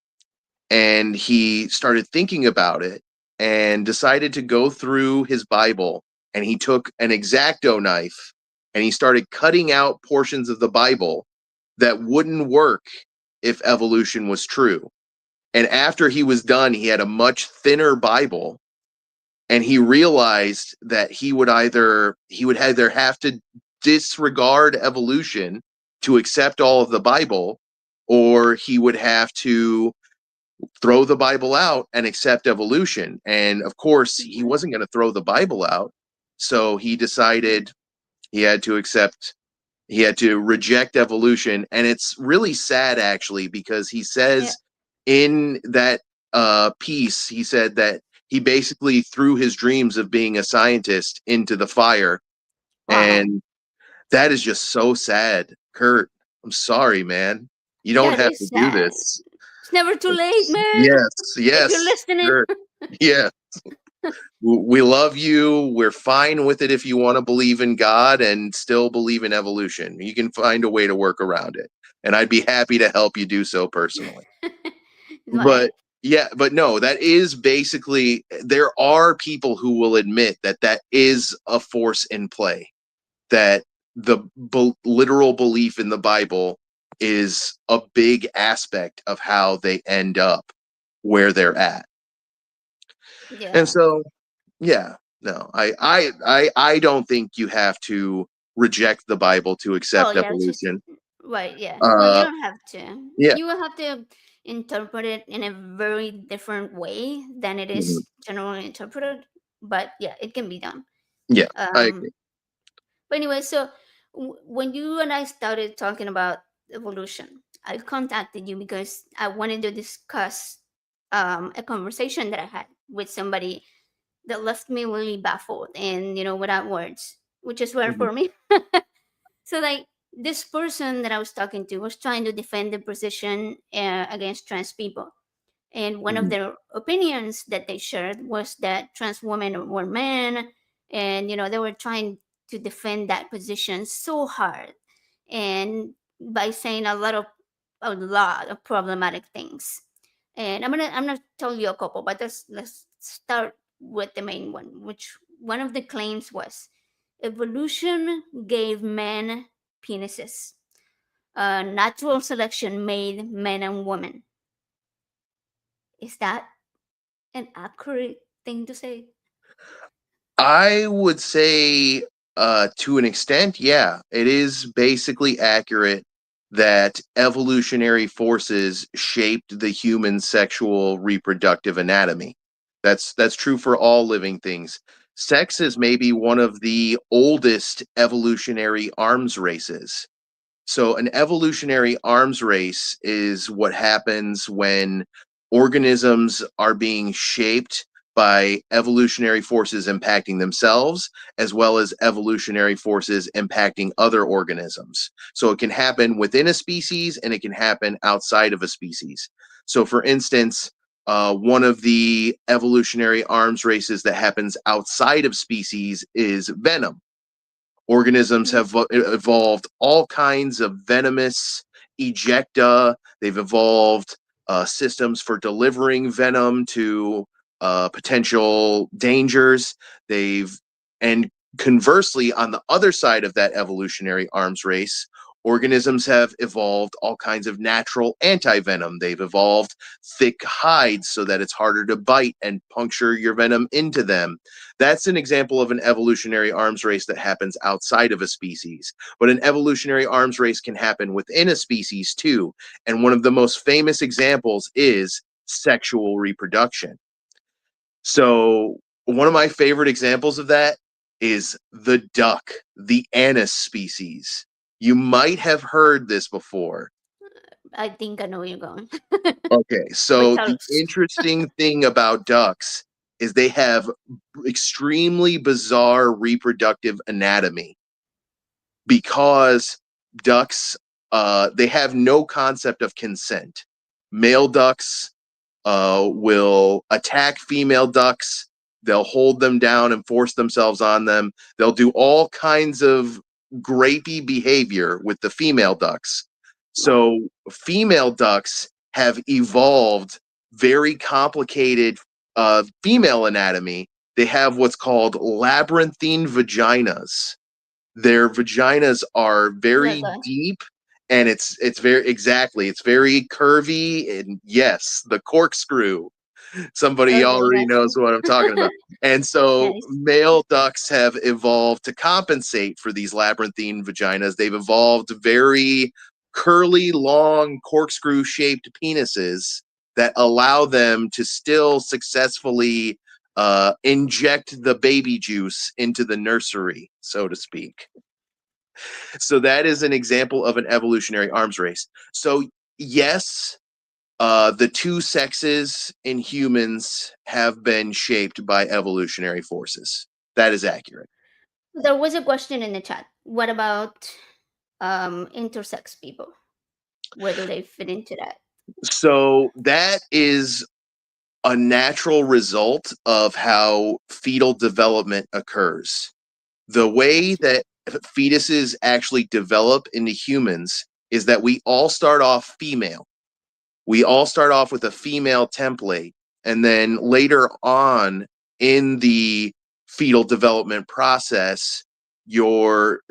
and he started thinking about it and decided to go through his Bible, and he took an X-Acto knife and he started cutting out portions of the Bible that wouldn't work if evolution was true. And after he was done, he had a much thinner Bible, and he realized that he would either have to disregard evolution to accept all of the Bible, or he would have to throw the Bible out and accept evolution. And of course, he Mhm. wasn't going to throw the Bible out. So he decided he had to accept, he had to reject evolution. And it's really sad, actually, because he Yeah. says in that piece, he said that he basically threw his dreams of being a scientist into the fire. Wow. And that is just so sad. Kurt, I'm sorry, man. You don't That have is to do sad. this. It's never too late, man. Yes, If you're yes, listening. sure. Yeah. We love you. We're fine with it if you want to believe in God and still believe in evolution. You can find a way to work around it. And I'd be happy to help you do so personally. Right. But yeah, but no, that is basically, there are people who will admit that that is a force in play, that the literal belief in the Bible is a big aspect of how they end up where they're at. And Yeah. so, yeah, no, I don't think you have to reject the Bible to Oh accept yeah, it's just evolution. right, yeah. No, you Uh, don't have to. yeah. You will have to interpret it in a very different way than it Mhm. is generally interpreted. But yeah, it can be done. Yeah, I agree. Um, but anyway, so when you and I started talking about evolution, I contacted you because I wanted to discuss a conversation that I had with somebody that left me really baffled and without words, which is rare Mhm. for me. So like this person that I was talking to was trying to defend the position against trans people, and one of Mhm. their opinions that they shared was that trans women were men, and they were trying to defend that position so hard, and by saying a lot of problematic things. And I'm gonna tell you a couple, but let's start with the main one, which one of the claims was evolution gave men penises. Natural selection made men and women. Is that an accurate thing to say? I would say, to an extent, yeah, it is basically accurate that evolutionary forces shaped the human sexual reproductive anatomy. That's true for all living things. Sex is maybe one of the oldest evolutionary arms races. So, an evolutionary arms race is what happens when organisms are being shaped by evolutionary forces impacting themselves, as well as evolutionary forces impacting other organisms. So, it can happen within a species and it can happen outside of a species. So, for instance, one of the evolutionary arms races that happens outside of species is venom. Organisms Mm. have evolved all kinds of venomous ejecta. They've evolved systems for delivering venom to potential dangers. And conversely, on the other side of that evolutionary arms race, organisms have evolved all kinds of natural anti-venom. They've evolved thick hides so that it's harder to bite and puncture your venom into them. That's an example of an evolutionary arms race that happens outside of a species. But an evolutionary arms race can happen within a species too. And one of the most famous examples is sexual reproduction. So, one of my favorite examples of that is the duck, the Anis species. You might have heard this before. I think I know where you're going. Okay, But so tell the us. interesting thing about ducks is they have extremely bizarre reproductive anatomy because ducks they have no concept of consent. Male ducks will attack female ducks. They'll hold them down and force themselves on them. They'll do all kinds of grapey behavior with the female ducks. Wow. So, female ducks have evolved very complicated female anatomy. They have what's called labyrinthine vaginas. Their vaginas are Yeah, very go ahead. deep, and it's very exactly, it's very curvy, and yes, the corkscrew. Somebody Okay, already that's knows what I'm talking about. And so nice. male ducks have evolved to compensate for these labyrinthine vaginas. They've evolved very curly, long, corkscrew shaped penises that allow them to still successfully inject the baby juice into the nursery, so to speak. So that is an example of an evolutionary arms race. So yes, the two sexes in humans have been shaped by evolutionary forces. That is accurate. There was a question in the chat. What about intersex people? Where do they fit into that? So that is a natural result of how fetal development occurs. The way Gotcha. that fetuses actually develop into humans is that we all start off female. We all start off with a female template, and then later on in the fetal development process, your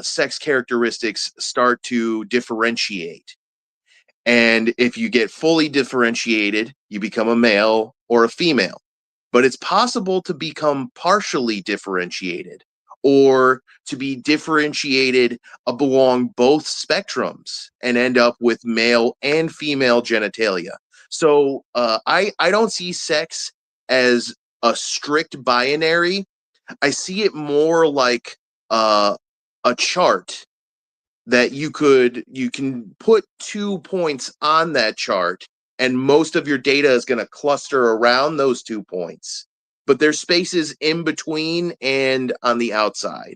sex characteristics start to differentiate. And if you get fully differentiated, you become a male or a female. But it's possible to become partially differentiated or to be differentiated along both spectrums and end up with male and female genitalia. So I don't see sex as a strict binary. I see it more like uh, a chart that you can put 2 points on that chart, and most of your data is going to cluster around those 2 points. But there's spaces in between and on the outside.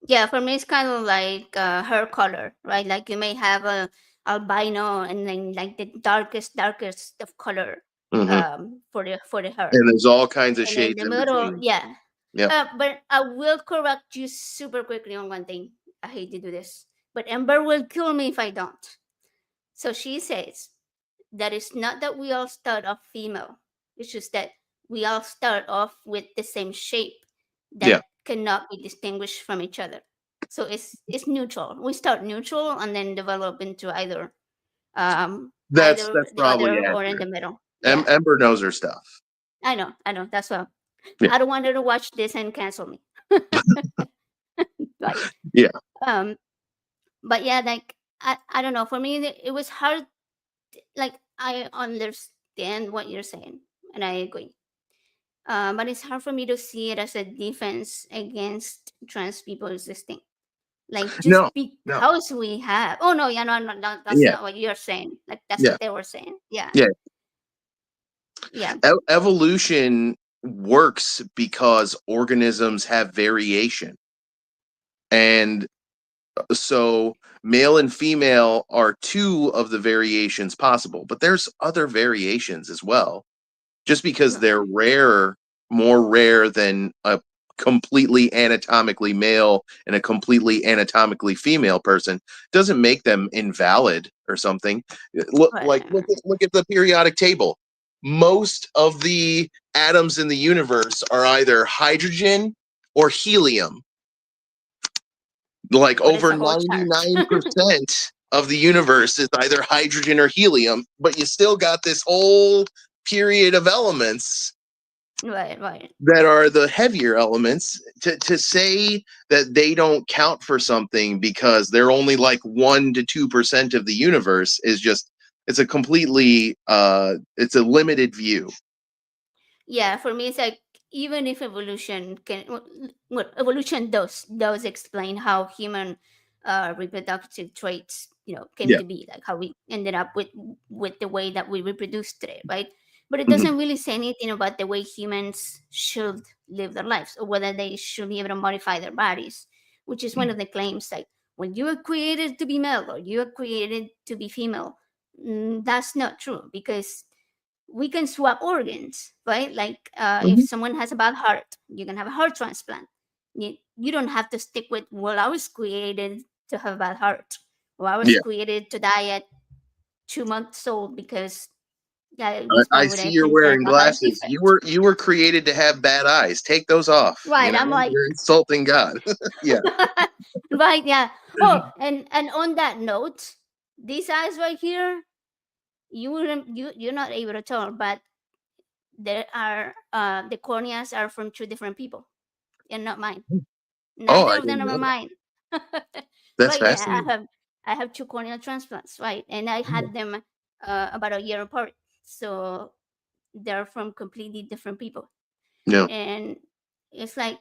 Yeah, for me it's kind of like hair color, right? Like you may have a albino and then like the darkest of color Mhm. for the hair. And there's all kinds of And in shades the in middle, between. yeah. Yep. But I will correct you super quickly on one thing. I hate to do this, but Ember will kill me if I don't. So she says that it's not that we all start off female. It's just that we all start off with the same shape that Yeah. cannot be distinguished from each other. So it's neutral. We start neutral and then develop into either That's the probably other or in accurate. the middle. Yeah, Ember knows her stuff. I know. That's why Yeah. I don't want her to watch this and cancel me. Right. Yeah. Um. But yeah, like I don't know. For me, it was hard. Like I understand what you're saying, and I agree. But it's hard for me to see it as a defense against trans people existing. Like just No. No. because we have. Oh no, yeah, no, that's Yeah. not what you're saying. Like that's Yeah. what they were saying. Yeah, Yeah. yeah, Evolution works because organisms have variation. And so male and female are 2 of the variations possible, but there's other variations as well. Just because they're right, rare, more rare than a completely anatomically male and a completely anatomically female person, doesn't make them invalid or something. Look, like right. look at the periodic table. Most of the atoms in the universe are either hydrogen or helium. Like What is over the whole chart? 99% of the universe is either hydrogen or helium, but you still got this whole period of elements Right, right. that are the heavier elements. To say that they don't count for something because they're only like 1 to 2% of the universe is just, it's a completely it's a limited view. Yeah, for me, it's like even if evolution can, what evolution does explain how human reproductive traits, came Yeah. to be, like how we ended up with the way that we reproduce today, right? But it Mhm. doesn't really say anything about the way humans should live their lives or whether they should be able to modify their bodies, which is one of the claims. Like when you are created to be male or you are created to be female, that's not true because we can swap organs, right? Like if Mhm. someone has a bad heart, you can have a heart transplant. You don't have to stick with, well, I was created to have a bad heart, or I was Yeah. created to die at 2 months old because I was I born with see a you're wearing congenital heart glasses. defect. You were created to have bad eyes. Take those off. Right. I'm like, You're insulting God. Yeah. right, yeah. Oh, and on that note, these eyes right here, you're not able to tell, but there are the corneas are from 2 different people and not mine. Oh, Neither I of them didn't are know that. mine. That's Right? Yeah, fascinating. I have 2 corneal transplants, right? And I had them about a year apart, so they're from completely different people. Yeah. And it's like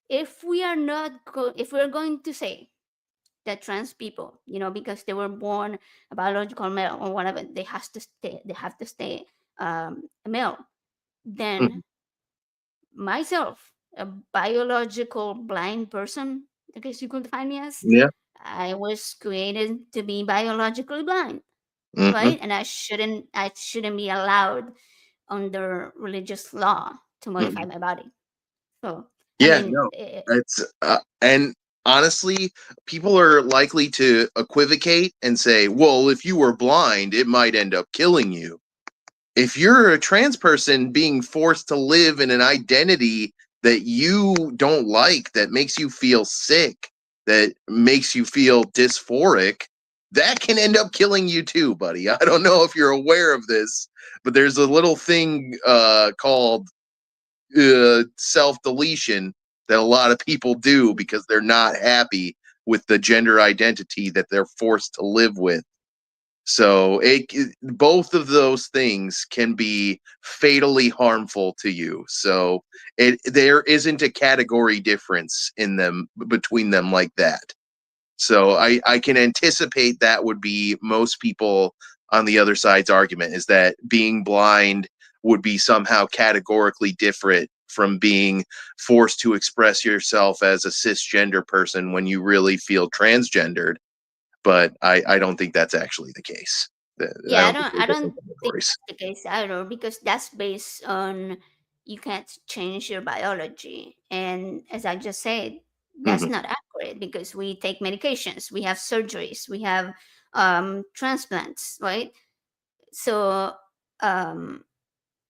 if we're going to say that trans people, because they were born a biological male or whatever, they have to stay a male, then Mhm. myself, a biological blind person, I guess you could define me as, Yeah. I was created to be biologically blind, Hmm. right? And I shouldn't be allowed under religious law to modify my body. So, I Yeah. mean, No. It's and honestly, people are likely to equivocate and say, "Well, if you were blind, it might end up killing you." If you're a trans person being forced to live in an identity that you don't like, that makes you feel sick, that makes you feel dysphoric, that can end up killing you too, buddy. I don't know if you're aware of this, but there's a little thing called self deletion that a lot of people do because they're not happy with the gender identity that they're forced to live with. So both of those things can be fatally harmful to you. So there isn't a category difference in them between them like that. So I can anticipate that would be most people on the other side's argument, is that being blind would be somehow categorically different from being forced to express yourself as a cisgender person when you really feel transgendered. But I don't think that's actually the case. I Yeah, don't think I they're don't different think categories. that's the case either, because that's based on you can't change your biology. And as I just said, that's Mhm, not accurate because we take medications, we have surgeries, we have transplants, right? So um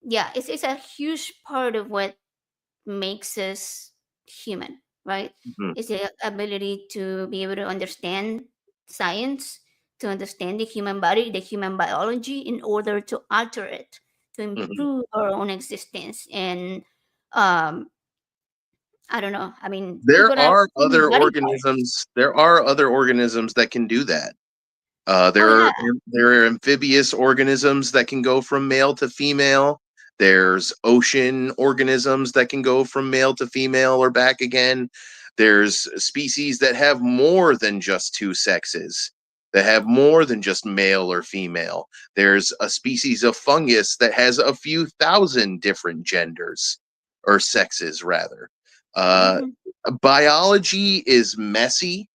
yeah, it's a huge part of what makes us human, right? mhm, Is the ability to be able to understand science, to understand the human body, the human biology, in order to alter it, to mhm. improve our own existence. And um, I don't know. I mean, There people are are taking other body parts. organisms. There are other organisms that can do that. Uh, Oh there yeah. are there are amphibious organisms that can go from male to female. There's ocean organisms that can go from male to female or back again. There's species that have more than just two sexes, that have more than just male or female. There's a species of fungus that has a few thousand different genders or sexes, rather. Uh, Hmm. Biology is messy.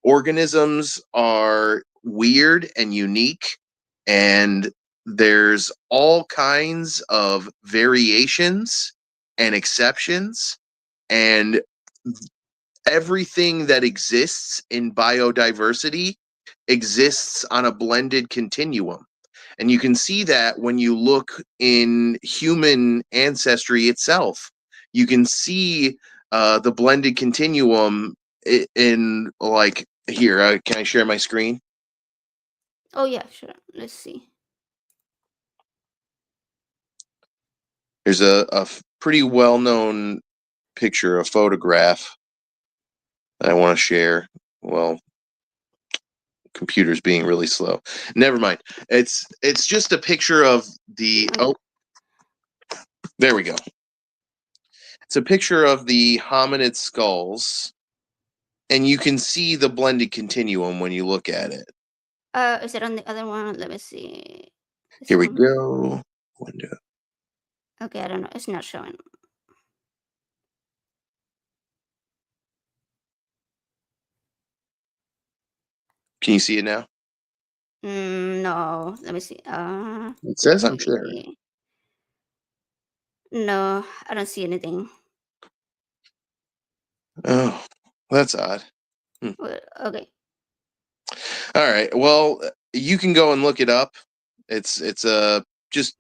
Organisms are weird and unique, and there's all kinds of variations and exceptions, and everything that exists in biodiversity exists on a blended continuum. And you can see that when you look in human ancestry itself. You can see the blended continuum in, like, here. Can I share my screen? Oh yeah, sure. Let's see. There's a pretty well known picture, a photograph that I want to share. Well, computer's being really slow. Never mind. It's just a picture of the, Okay. oh, there we go. It's a picture of the hominid skulls, and you can see the blended continuum when you look at it. Is it on the other one? Let me see. This Here we one. go. Window. Okay, I don't know. It's not showing. Can you see it now? No, let me see. It says I'm sharing. Okay. No, I don't see anything. Oh, that's odd. Hmm. Okay. All right. Well, you can go and look it up. It's just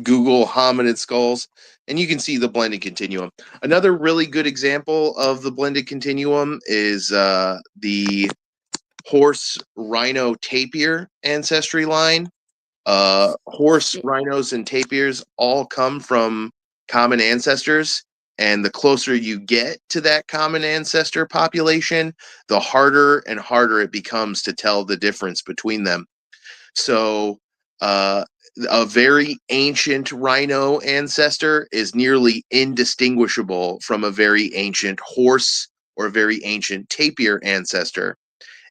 Google hominid skulls, and you can see the blended continuum. Another really good example of the blended continuum is the horse rhino tapir ancestry line. Horse, See. rhinos, and tapirs all come from common ancestors. And the closer you get to that common ancestor population, the harder and harder it becomes to tell the difference between them. So, uh, a very ancient rhino ancestor is nearly indistinguishable from a very ancient horse or a very ancient tapir ancestor.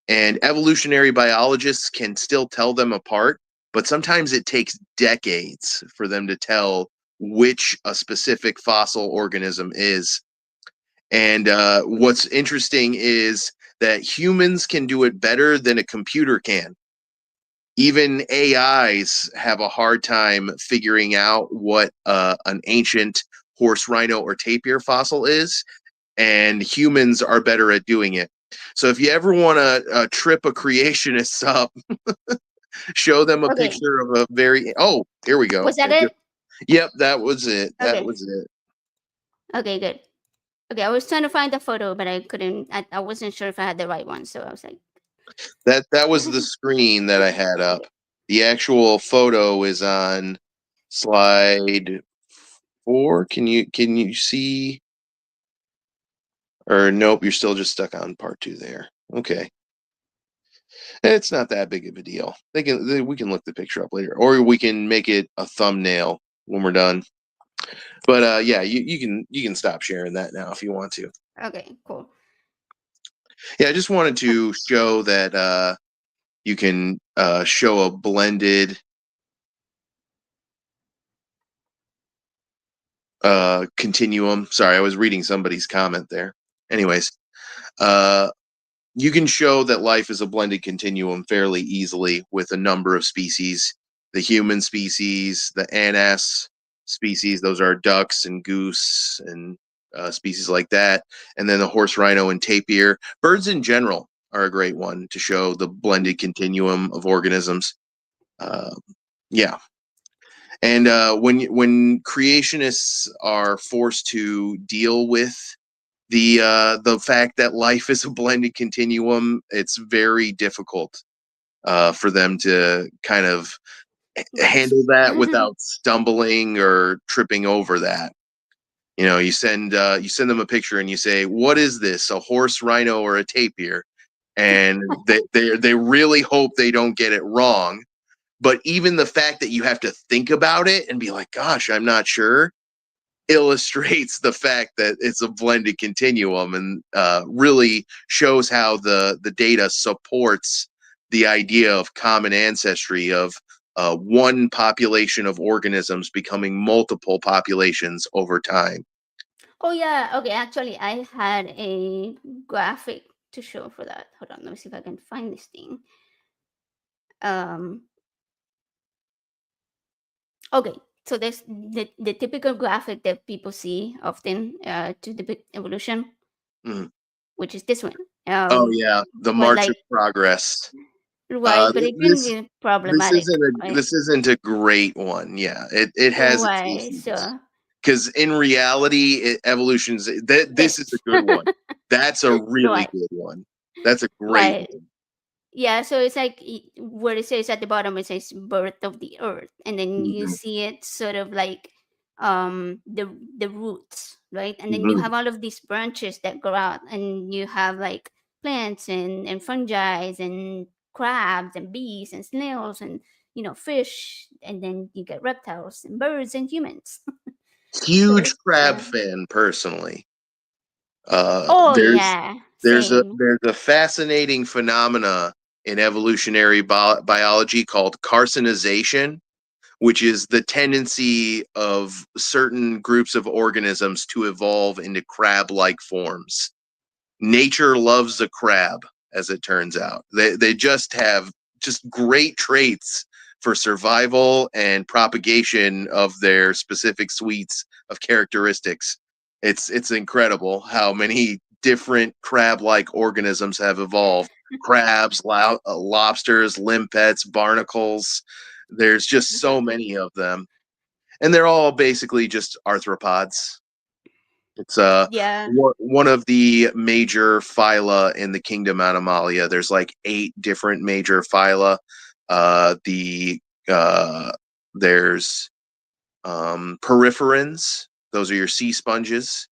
And evolutionary biologists can still tell them apart, but sometimes it takes decades for them to tell which a specific fossil organism is. And what's interesting is that humans can do it better than a computer can. Even AIs have a hard time figuring out what an ancient horse, rhino, or tapir fossil is, and humans are better at doing it. So if you ever want to trip a creationist up, show them a Okay. picture of a very, oh, here we go. Was that it? Yep, that was it. That Okay. was it. Okay, good. Okay, I was trying to find the photo, but I couldn't. I wasn't sure if I had the right one, so I was like, That was the screen that I had up. okay. The actual photo is on slide 4. Can you see? Or nope, you're still just stuck on part 2 there. Okay. It's not that big of a deal. We can look the picture up later, or we can make it a thumbnail when we're done. But yeah, you can stop sharing that now if you want to. Okay, cool. Yeah, I just wanted to show that you can show a blended continuum. Sorry, I was reading somebody's comment there. Anyways, uh, you can show that life is a blended continuum fairly easily with a number of species. The human species, the anas species, those are ducks and goose and species like that. And then the horse rhino and tapir. Birds in general are a great one to show the blended continuum of organisms. Uh, yeah. And when creationists are forced to deal with the fact that life is a blended continuum, it's very difficult for them to kind of Grasp. handle that without stumbling or tripping over that. You know, you send them a picture and you say, "What is this? A horse, rhino, or a tapir?" And they really hope they don't get it wrong. But even the fact that you have to think about it and be like, "Gosh, I'm not sure," illustrates the fact that it's a blended continuum and really shows how the data supports the idea of common ancestry of one population of organisms becoming multiple populations over time. Oh yeah, okay. Actually, I had a graphic to show for that. Hold on, let me see if I can find this thing. Um, okay, so there's the typical graphic that people see often to depict evolution, Mm. which is this one. Oh yeah, the But March of like, Progress. right, but it can This be problematic, right? this isn't a great one. Yeah, it has its Right. issues. So Because in reality, evolution's this is best. a good one. That's a really Right. good one. That's a great Right. one. Yeah, so it's like where it says at the bottom, it says birth of the earth, and then you Mhm, see it sort of like the roots, right? And then you mhm. have all of these branches that grow out, and you have like plants and fungi and crabs and bees and snails and fish, and then you get reptiles and birds and humans. So Huge it's crab fan, personally. oh yeah, same. There's a fascinating phenomena in evolutionary biology called carcinization, which is the tendency of certain groups of organisms to evolve into crab-like forms. Nature loves a crab, as it turns out. They just have just great traits for survival and propagation of their specific suites of characteristics. It's incredible how many different crab-like organisms have evolved. Crabs, lobsters, limpets, barnacles. There's just so many of them, and they're all basically just arthropods. It's Yeah. one of the major phyla in the kingdom Animalia. There's like 8 different major phyla. The there's Peripherans. Those are your sea sponges.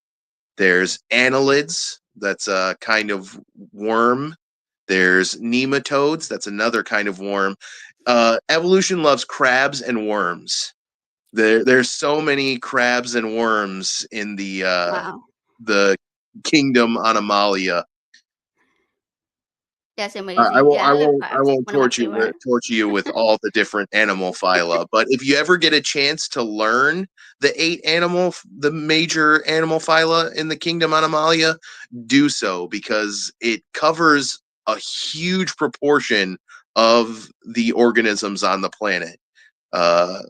There's annelids. That's a kind of worm. There's nematodes. That's another kind of worm. Evolution loves crabs and worms. There's so many crabs and worms in Wow. the kingdom Animalia. That's amazing. Yeah, I love I crabs. won't One of my favorite. torture you with all the different animal phyla. But if you ever get a chance to learn the major animal phyla in the kingdom Animalia, do so, because it covers a huge proportion of the organisms on the planet. Uh,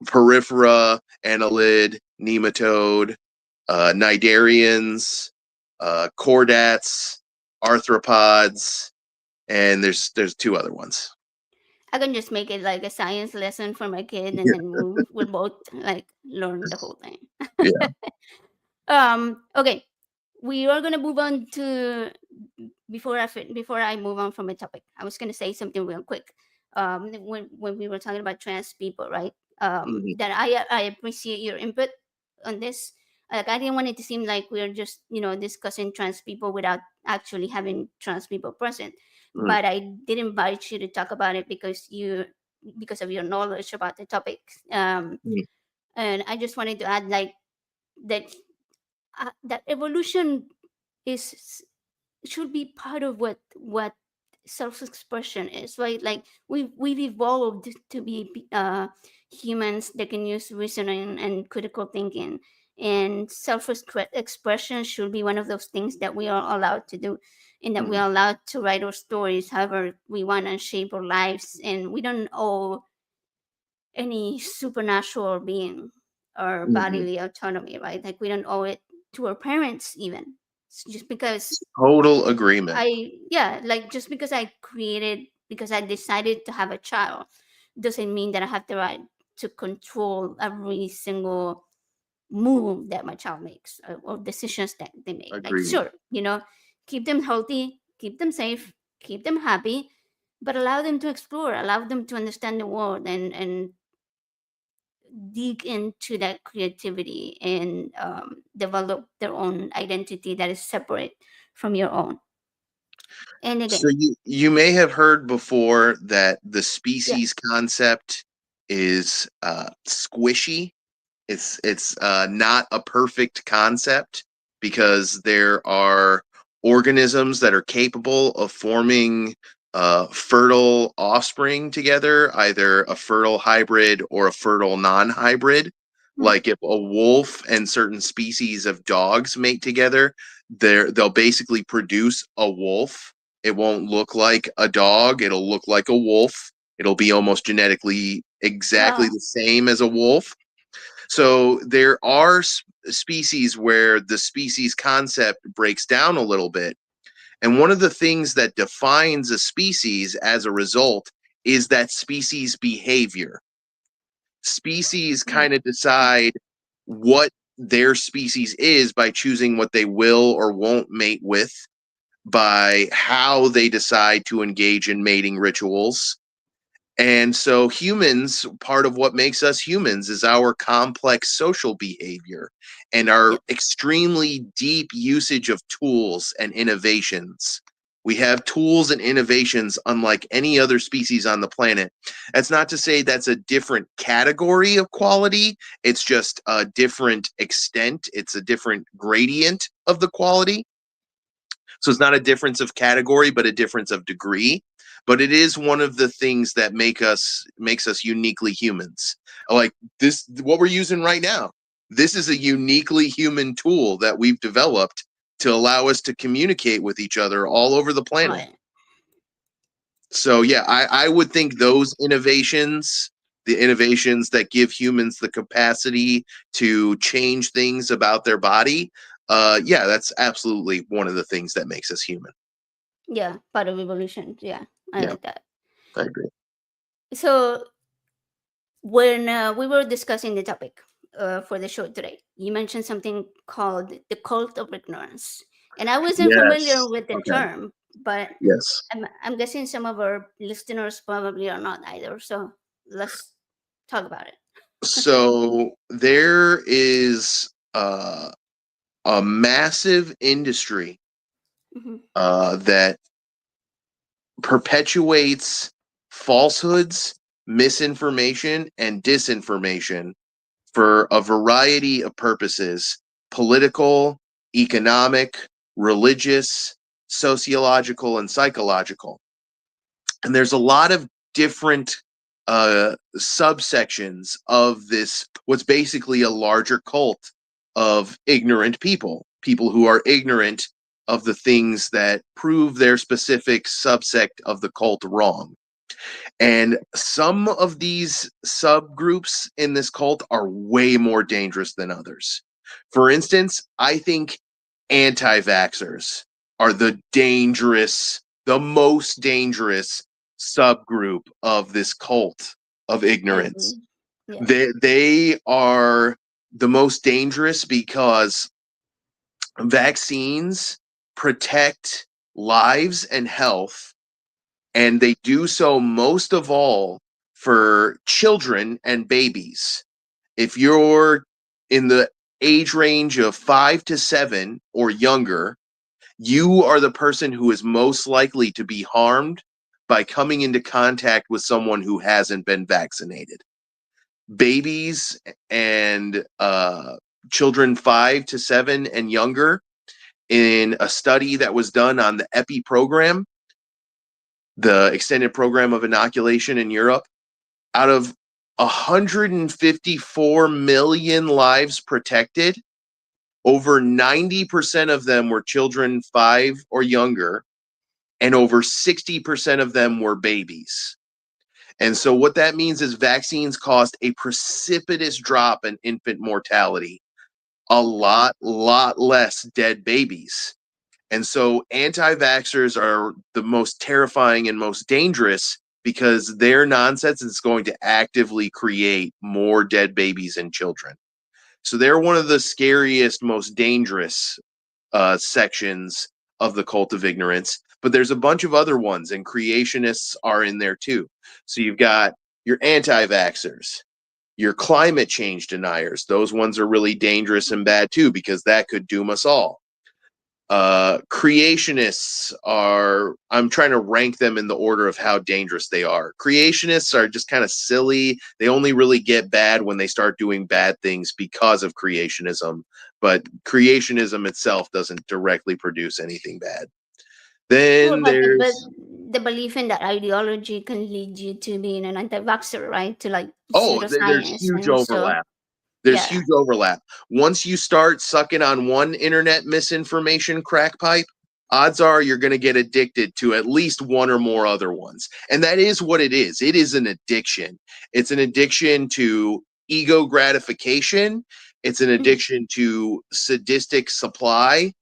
Peripheral, annelid, nematode, cnidarians, chordats, arthropods, and there's 2 other ones. I can just make it like a science lesson for my kid, and then we'll both like learn the whole thing. Yeah. Okay, we are gonna move on to before I move on from the topic. I was gonna say something real quick. When we were talking about trans people, right? Mhm, That I appreciate your input on this. Like I didn't want it to seem like we're just discussing trans people without actually having trans people present. mhm, But I did invite you to talk about it because of your knowledge about the topic. mhm. And I just wanted to add like that that evolution is should be part of what self-expression is, right? Like we've evolved to be humans that can use reasoning and critical thinking, and self-expression should be one of those things that we are allowed to do, and that we Mhm. are allowed to write our stories however we want and shape our lives, and we don't owe any supernatural being or Mhm. bodily autonomy, right? Like we don't owe it to our parents even. Just because Total agreement. yeah, like just because I created, because I decided to have a child, doesn't mean that I have the right to control every single move that my child makes, or decisions that they make. Like, Agreed. sure, keep them healthy, keep them safe, keep them happy, but allow them to explore, allow them to understand the world, and dig into that creativity, and develop their own identity that is separate from your own. And So again, you may have heard before that the yeah. species concept is squishy. It's not a perfect concept because there are organisms that are capable of forming fertile offspring together, either a fertile hybrid or a fertile non-hybrid. Mm. Like if a wolf and certain species of dogs mate together, they'll basically produce a wolf. It won't look like a dog, it'll look like a wolf. It'll be almost genetically exactly Wow. the same as a wolf. So there are species where the species concept breaks down a little bit. And one of the things that defines a species as a result is that species behavior. Species Mm. kind of decide what their species is by choosing what they will or won't mate with, by how they decide to engage in mating rituals. And so, humans, part of what makes us humans is our complex social behavior and our Yep. extremely deep usage of tools and innovations. We have tools and innovations unlike any other species on the planet. That's not to say that's a different category of quality, it's just a different extent, it's a different gradient of the quality. So it's not a difference of category, but a difference of degree. But it is one of the things that makes us uniquely humans. Like this, what we're using right now. This is a uniquely human tool that we've developed to allow us to communicate with each other all over the planet. Right. So yeah, I would think those innovations, the innovations that give humans the capacity to change things about their body, yeah, that's absolutely one of the things that makes us human. Yeah, part of evolution. Yeah, I Yeah, like that. I agree. So when we were discussing the topic for the show today, you mentioned something called the cult of ignorance, and I wasn't familiar Yes. with the Okay. term, but Yes. I'm guessing some of our listeners probably are not either. So let's talk about it. So there is a massive industry Hmm. that perpetuates falsehoods, misinformation, and disinformation for a variety of purposes: political, economic, religious, sociological, and psychological. And there's a lot of different subsections of this, what's basically a larger cult of ignorant people who are ignorant of the things that prove their specific subsect of the cult wrong. And some of these subgroups in this cult are way more dangerous than others. For instance, I think anti vaxxers are the most dangerous subgroup of this cult of I ignorance. agree. Yeah. They are the most dangerous because vaccines protect lives and health, and they do so most of all for children and babies. If you're in the age range of 5 to 7 or younger, you are the person who is most likely to be harmed by coming into contact with someone who hasn't been vaccinated. Babies and children 5 to 7 and younger, in a study that was done on the EPI program, the extended program of inoculation in Europe. Out of 154 million lives protected, over 90% of them were children 5 or younger, and over 60% of them were babies. And so what that means is vaccines caused a precipitous drop in infant mortality, a lot less dead babies. And so anti-vaxxers are the most terrifying and most dangerous because their nonsense is going to actively create more dead babies and children. So they're one of the scariest, most dangerous sections of the cult of ignorance. But there's a bunch of other ones, and creationists are in there too. So you've got your anti-vaxxers, your climate change deniers. Those ones are really dangerous and bad too, because that could doom us all. Creationists are, I'm trying to rank them in the order of how dangerous they are. Creationists are just kind of silly. They only really get bad when they start doing bad things because of creationism, but creationism itself doesn't directly produce anything bad. Well, Then but there's, the belief in that ideology can lead you to being an anti-vaxxer, right? To like there's pseudoscience, huge and so overlap. There's yeah. huge overlap. Once you start sucking on one internet misinformation crack pipe, odds are you're going to get addicted to at least one or more other ones. And that is what it is. It is an addiction. It's an addiction to ego gratification. It's an Mhm. addiction to sadistic supply.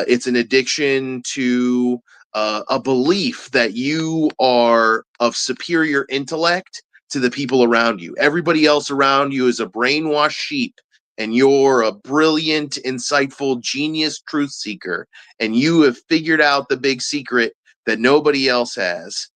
It's an addiction to a belief that you are of superior intellect to the people around you. Everybody else around you is a brainwashed sheep, and you're a brilliant, insightful, genius truth seeker, and you have figured out the big secret that nobody else has.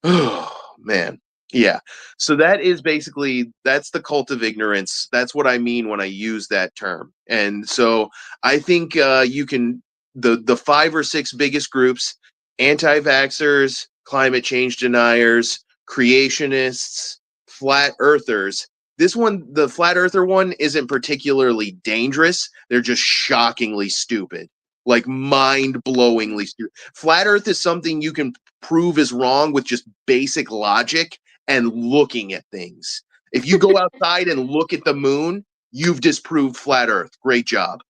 Oh, man. Yeah. So that is basically, that's the cult of ignorance. That's what I mean when I use that term. And so I think you can, the 5 or 6 biggest groups: anti-vaxxers, climate change deniers, creationists, flat earthers. This one, the flat earther one, isn't particularly dangerous. They're just shockingly stupid, like mind-blowingly stupid. Flat earth is something you can prove is wrong with just basic logic and looking at things. If you go outside and look at the moon, you've disproved flat earth. Great job.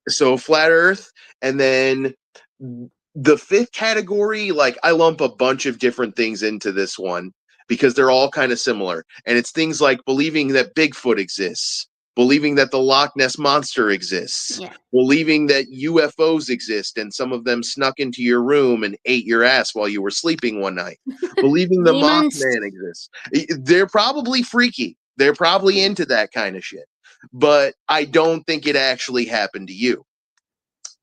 So flat earth. And then the 5th category, like, I lump a bunch of different things into this one because they're all kind of similar. And it's things like believing that Bigfoot exists, believing that the Loch Ness monster exists, Yeah. believing that UFOs exist and some of them snuck into your room and ate your ass while you were sleeping one night, believing the Demons. Mothman exists. They're probably freaky. They're probably into that kind of shit. But I don't think it actually happened to you.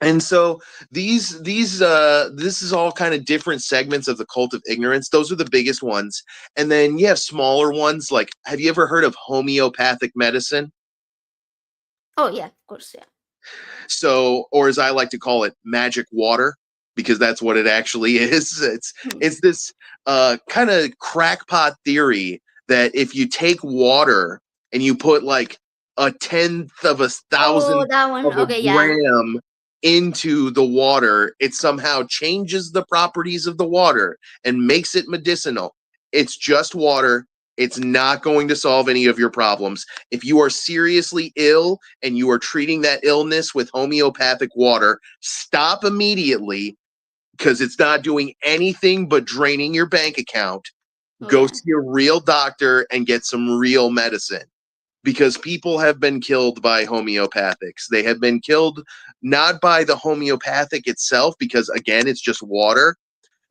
And so this is all kind of different segments of the cult of ignorance. Those are the biggest ones. And then you have smaller ones, like, have you ever heard of homeopathic medicine? Oh yeah, of course, yeah. So, or as I like to call it, magic water, because that's what it actually is. Hmm. It's this kind of crackpot theory that if you take water and you put like a tenth of a Oh, thousandth that one. of a Okay, yeah. gram into the water, it somehow changes the properties of the water and makes it medicinal. It's just water. It's not going to solve any of your problems. If you are seriously ill and you are treating that illness with homeopathic water, stop immediately, because it's not doing anything but draining your bank account. Oh Go yeah. see a real doctor and get some real medicine, because people have been killed by homeopathics. They have been killed not by the homeopathic itself, because again, it's just water.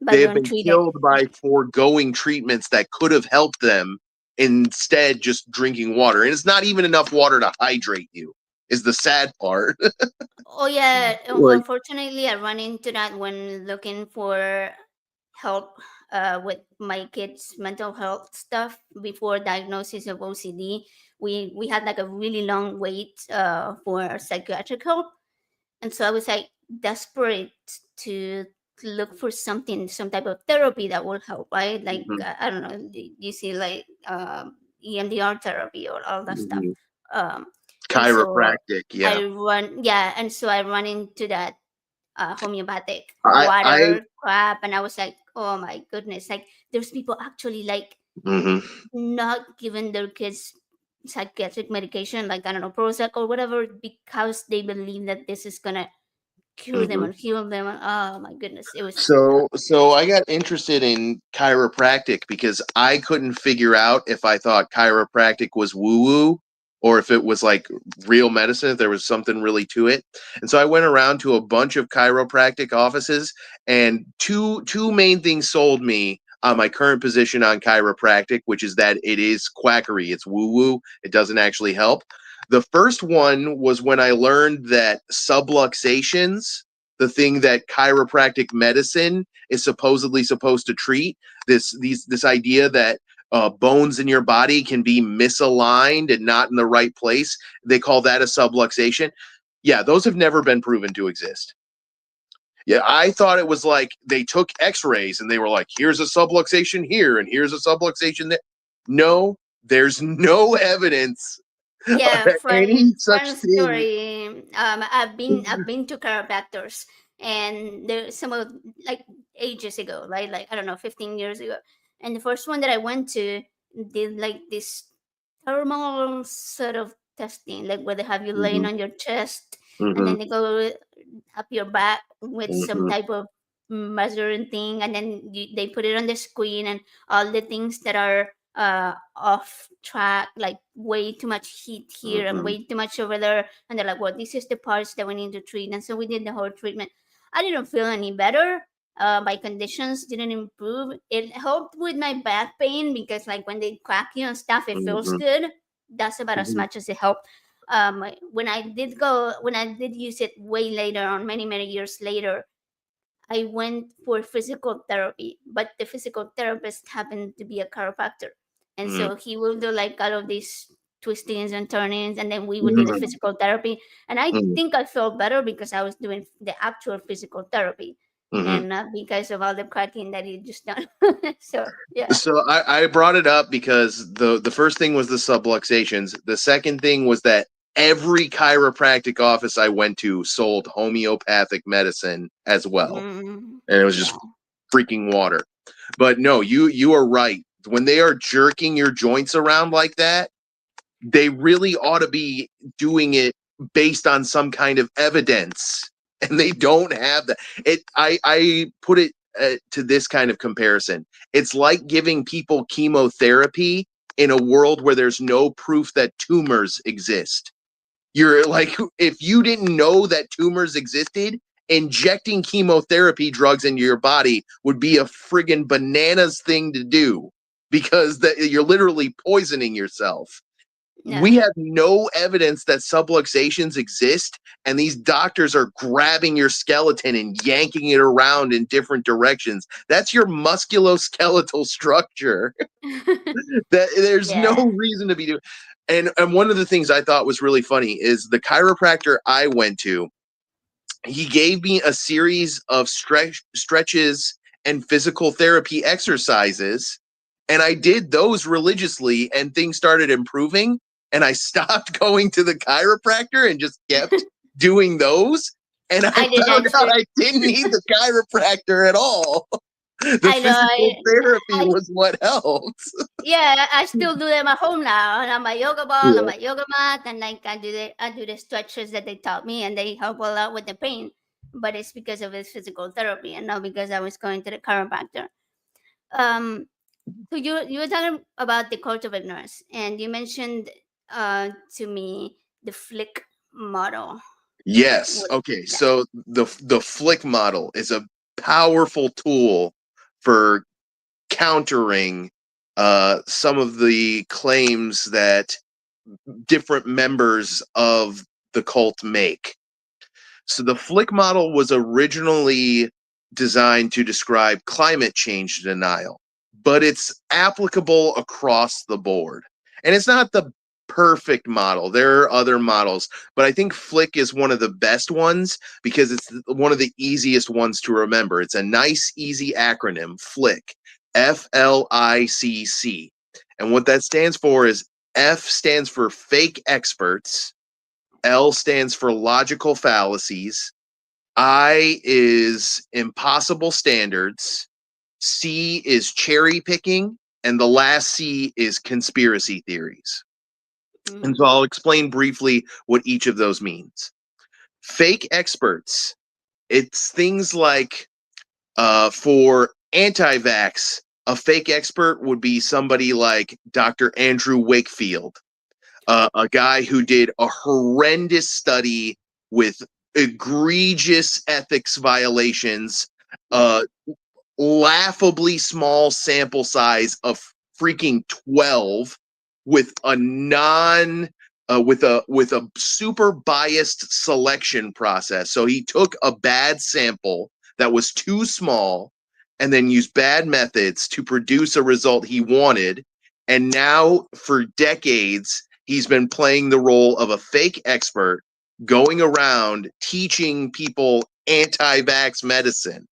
But They they're have been untreated. killed by Yeah. foregoing treatments that could have helped them, instead just drinking water. And it's not even enough water to hydrate you, is the sad part. Oh yeah. Like, Unfortunately, I run into that when looking for help with my kids' mental health stuff before diagnosis of OCD. We had like a really long wait for psychiatric help, and so I was like desperate to look for something, some type of therapy that will help, right? Like mhm, I don't know, you see like EMDR therapy or all that stuff. mhm. Um, And so chiropractic. Yeah, and so I run into that homeopathic I water crap, and I was like, oh my goodness, like there's people actually like hmm not giving their kids psychiatric medication, like I don't know, Prozac or whatever, because they believe that this is gonna cure them hmm or heal them. Oh my goodness, it was So I got interested in chiropractic because I couldn't figure out if I thought chiropractic was woo woo or if it was like real medicine, if there was something really to it. And so I went around to a bunch of chiropractic offices, and two main things sold me on my current position on chiropractic, which is that it is quackery, it's woo woo, it doesn't actually help. The first one was when I learned that subluxations, the thing that chiropractic medicine is supposedly supposed to treat, this idea that bones in your body can be misaligned and not in the right place, they call that a subluxation. Yeah, those have never been proven to exist. Yeah, I thought it was like they took x-rays and they were like, here's a subluxation here and here's a subluxation there. No, there's no evidence yeah. of any such Fun thing. story. I've been to chiropractors, and there's some of like ages ago, right? Like I don't know, 15 years ago. And the first one that I went to did like this thermal sort of testing, like where they have you laying Mhm, on your chest, and mhm, then they go up your back with some mhm, type of measuring thing, and then they put it on the screen, and all the things that are off track, like way too much heat here and mhm, way too much over there, and they're like, well, this is the parts that we need to treat. And so we did the whole treatment. I didn't feel any better. My conditions didn't improve. It helped with my back pain because like when they crack you and stuff, it feels mhm, good. That's about as mhm, much as it helped. When I did use it way later on, many years later, I went for physical therapy, but the physical therapist happened to be a chiropractor. And mhm, so he will do like all of these twistings and turnings, and then we would do the mhm, physical therapy. And I mhm, think I felt better because I was doing the actual physical therapy mhm. and not because of all the cracking that he just done. So, yeah. So I brought it up because the first thing was the subluxations. The second thing was that every chiropractic office I went to sold homeopathic medicine as well, Mm, and it was yeah. just freaking water. But no, you are right. When they are jerking your joints around like that, they really ought to be doing it based on some kind of evidence, and they don't have that. I put it to this kind of comparison. It's like giving people chemotherapy in a world where there's no proof that tumors exist. You're like, if you didn't know that tumors existed, injecting chemotherapy drugs into your body would be a friggin' bananas thing to do, because you're literally poisoning yourself. We Yeah. have no evidence that subluxations exist, and these doctors are grabbing your skeleton and yanking it around in different directions. That's your musculoskeletal structure. That there's no Yeah. reason to be doing. And one of the things I thought was really funny is the chiropractor I went to, he gave me a series of stretches and physical therapy exercises, and I did those religiously, and things started improving, and I stopped going to the chiropractor and just kept doing those, and I I did found that out too. I didn't need the chiropractor at all. The I know. physical therapy was what helped. Yeah, I still do them at home now, and on my yoga ball, on Yeah. my yoga mat, and like I do the stretches that they taught me, and they help a lot with the pain. But it's because of his physical therapy, and not because I was going to the chiropractor. Um, so you were talking about the cult of ignorance, and you mentioned to me the flick model. Yes. What Okay. is that? So the flick model is a powerful tool for countering some of the claims that different members of the cult make. So the Flick model was originally designed to describe climate change denial, but it's applicable across the board. And it's not the perfect model. There are other models, but I think Flick is one of the best ones because it's one of the easiest ones to remember. It's a nice, easy acronym, Flick, FLICC. And what that stands for is F stands for fake experts, L stands for logical fallacies. I is impossible standards. C is cherry picking. And the last C is conspiracy theories. And so I'll explain briefly what each of those means. Fake experts, it's things like for anti-vax, a fake expert would be somebody like Dr. Andrew Wakefield, a guy who did a horrendous study with egregious ethics violations, laughably small sample size of freaking 12, with a with a super biased selection process. So he took a bad sample that was too small and then used bad methods to produce a result he wanted. And now for decades, he's been playing the role of a fake expert, going around teaching people anti-vax medicine.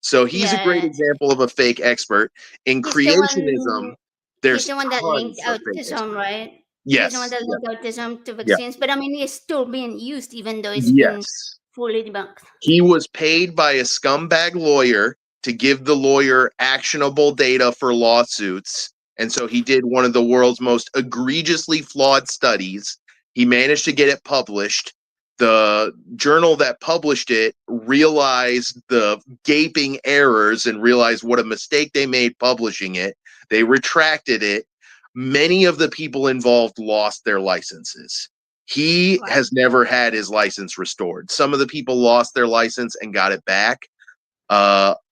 So he's a great Yes. example of a fake expert. In He's the creationism, one. He's there's the one that linked tons of fake autism, experts. right? He's the one Yes. that Yeah. linked autism to Yeah. vaccines, but I mean, it's still being used, even though it's been Yes. fully debunked. He was paid by a scumbag lawyer to give the lawyer actionable data for lawsuits. And so he did one of the world's most egregiously flawed studies. He managed to get it published. The journal that published it realized the gaping errors and realized what a mistake they made publishing it. They retracted it. Many of the people involved lost their licenses. He Right. has never had his license restored. Some of the people lost their license and got it back.